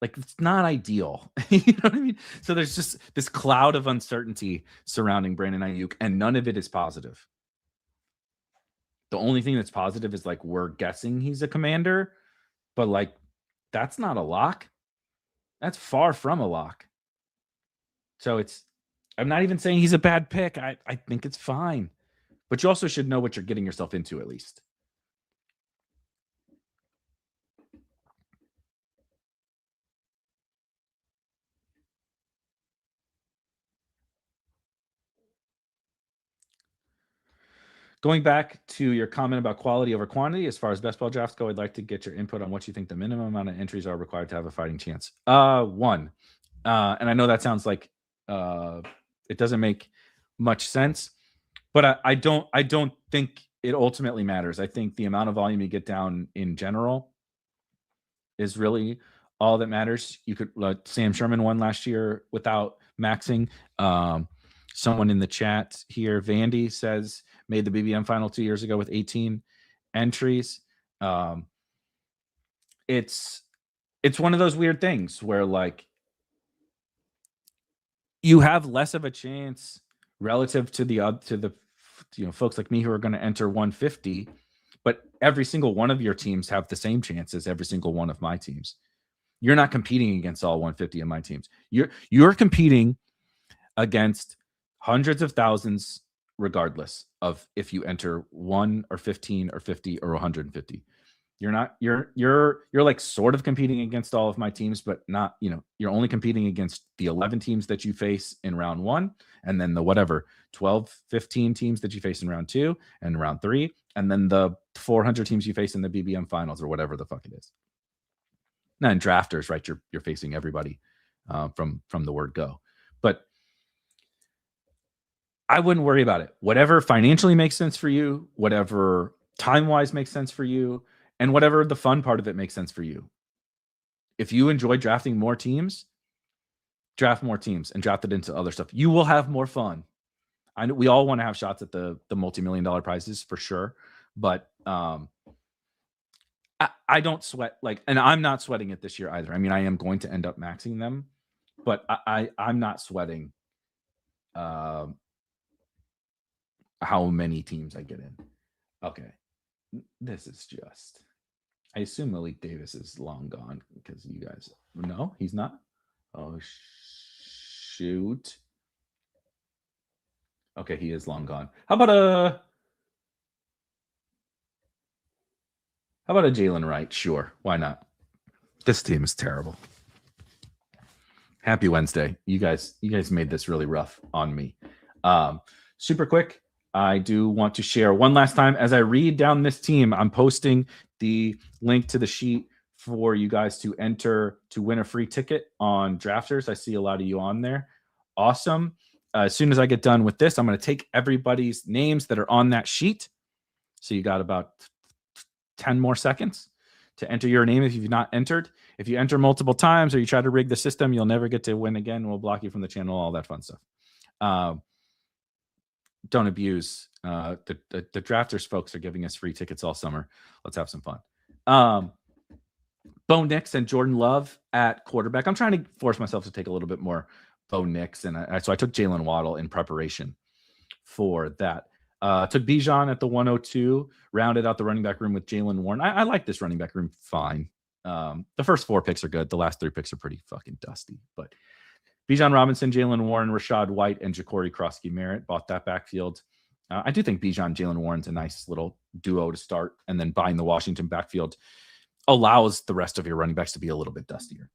Like, it's not ideal. You know what I mean? So there's just this cloud of uncertainty surrounding Brandon Ayuk, and none of it is positive. The only thing that's positive is like we're guessing he's a Commander, but like that's not a lock. That's far from a lock. So I'm not even saying he's a bad pick. I think it's fine. But you also should know what you're getting yourself into at least. Going back to your comment about quality over quantity, as far as best ball drafts go, I'd like to get your input on what you think the minimum amount of entries are required to have a fighting chance. 1. And I know that sounds like it doesn't make much sense, but I don't think it ultimately matters. I think the amount of volume you get down in general is really all that matters. You could Sam Sherman won last year without maxing. Someone in the chat here, Vandy, says made the BBM final 2 years ago with 18 entries. It's one of those weird things where like you have less of a chance relative to the folks like me who are going to enter 150, but every single one of your teams have the same chance as every single one of my teams. You're not competing against all 150 of my teams. You're competing against hundreds of thousands regardless of if you enter 1 or 15 or 50 or 150. You're like sort of competing against all of my teams, but not, you're only competing against the 11 teams that you face in round 1, and then the whatever 12, 15 teams that you face in round 2 and round 3, and then the 400 teams you face in the BBM finals or whatever the fuck it is. Now in drafters, right, you're facing everybody from the word go. But I wouldn't worry about it. Whatever financially makes sense for you, whatever time-wise makes sense for you, and whatever the fun part of it makes sense for you. If you enjoy drafting more teams, draft more teams and draft it into other stuff. You will have more fun. I know we all want to have shots at the multi-million-dollar prizes for sure, but I don't sweat, and I'm not sweating it this year either. I mean, I am going to end up maxing them, but I'm not sweating how many teams I get in. Okay. This is just, I assume Malik Davis is long gone because you guys, no, he's not. Oh, shoot. Okay, he is long gone. How about a Jalen Wright? Sure, why not? This team is terrible. Happy Wednesday. You guys made this really rough on me. Super quick, I do want to share one last time as I read down this team. I'm posting the link to the sheet for you guys to enter to win a free ticket on Drafters. I see a lot of you on there. Awesome. As soon as I get done with this, I'm going to take everybody's names that are on that sheet. So you got about 10 more seconds to enter your name if you've not entered. If you enter multiple times or you try to rig the system, you'll never get to win again. We'll block you from the channel, all that fun stuff. Don't abuse. The Drafters folks are giving us free tickets all summer. Let's have some fun. Bo Nix and Jordan Love at quarterback. I'm trying to force myself to take a little bit more Bo Nix, and so I took Jalen Waddle in preparation for that. Took Bijan at the 102, rounded out the running back room with Jalen Warren. I like this running back room fine. The first 4 picks are good. The last 3 picks are pretty fucking dusty. But Bijan Robinson, Jalen Warren, Rashad White, and Ja'Cory Krosky-Merritt bought that backfield. I do think Bijan, Jalen Warren's a nice little duo to start, and then buying the Washington backfield allows the rest of your running backs to be a little bit dustier.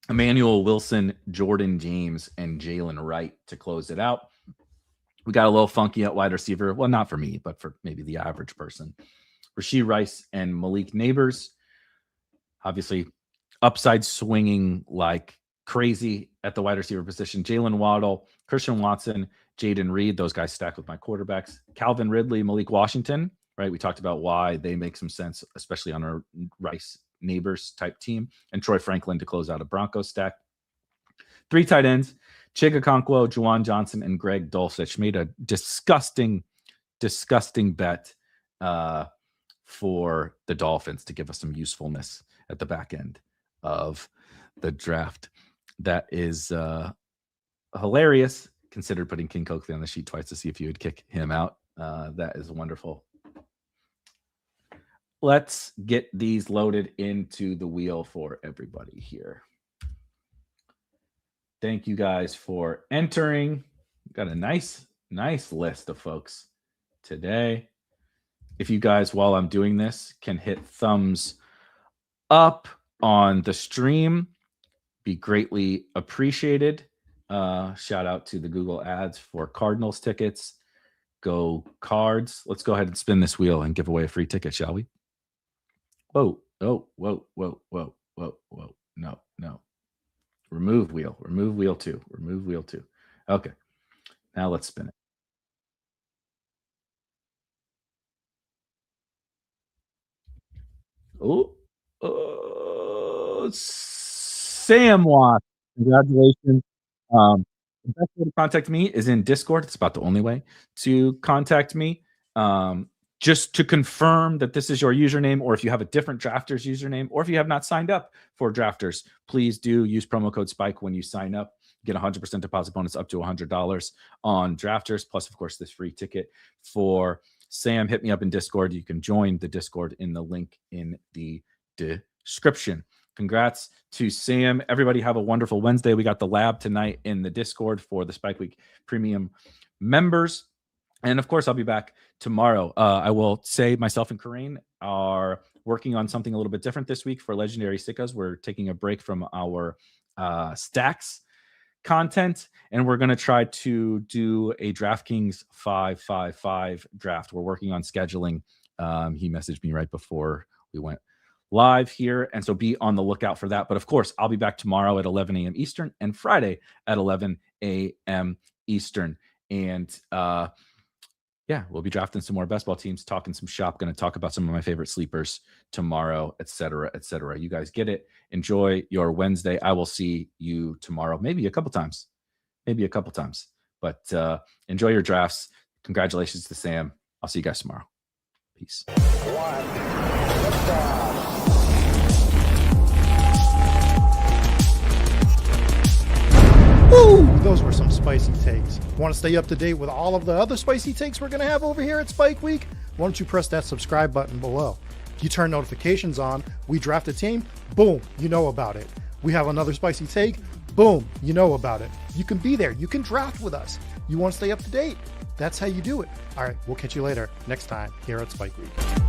Emmanuel Wilson, Jordan James, and Jalen Wright to close it out. We got a little funky at wide receiver. Well, not for me, but for maybe the average person. Rashee Rice and Malik Neighbors. Obviously, upside swinging like crazy at the wide receiver position. Jalen Waddle, Christian Watson, Jaden Reed. Those guys stacked with my quarterbacks. Calvin Ridley, Malik Washington. Right, we talked about why they make some sense, especially on our Rice Neighbors type team. And Troy Franklin to close out a Broncos stack. 3 tight ends. Chig Okonkwo, Juwan Johnson, and Greg Dulcich made a disgusting bet for the Dolphins to give us some usefulness at the back end of the draft. That is hilarious. Considered putting King Coakley on the sheet twice to see if you would kick him out. That is wonderful. Let's get these loaded into the wheel for everybody here. Thank you guys for entering. Got a nice list of folks today. If you guys, while I'm doing this, can hit thumbs up on the stream, be greatly appreciated. Shout out to the Google ads for Cardinals tickets. Go Cards. Let's go ahead and spin this wheel and give away a free ticket, shall we? Whoa. No. Remove wheel 2. Okay. Now let's spin it. Sam Watt. Congratulations. The best way to contact me is in Discord. It's about the only way to contact me. just to confirm that this is your username, or if you have a different Drafters username, or if you have not signed up for Drafters, please do use promo code SPIKE when you sign up. Get 100% deposit bonus up to $100 on Drafters, plus, of course, this free ticket for Sam. Hit me up in Discord. You can join the Discord in the link in the description. Congrats to Sam. Everybody have a wonderful Wednesday. We got the lab tonight in the Discord for the Spike Week Premium members. And of course, I'll be back tomorrow. I will say myself and Corinne are working on something a little bit different this week for Legendary Sickos. We're taking a break from our stacks content, and we're going to try to do a DraftKings 5-5-5 draft. We're working on scheduling. He messaged me right before we went live here, and so be on the lookout for that. But of course, I'll be back tomorrow at 11 a.m. Eastern and Friday at 11 a.m. Eastern. And yeah, we'll be drafting some more best ball teams, talking some shop, going to talk about some of my favorite sleepers tomorrow, et cetera, et cetera. You guys get it. Enjoy your Wednesday. I will see you tomorrow, maybe a couple times, but enjoy your drafts. Congratulations to Sam. I'll see you guys tomorrow. Peace. Woo! Those were some spicy takes. Want to stay up to date with all of the other spicy takes we're going to have over here at Spike Week? Why don't you press that subscribe button below? If you turn notifications on, we draft a team, boom, you know about it. We have another spicy take, boom, you know about it. You can be there. You can draft with us. You want to stay up to date? That's how you do it. All right, we'll catch you later next time here at Spike Week.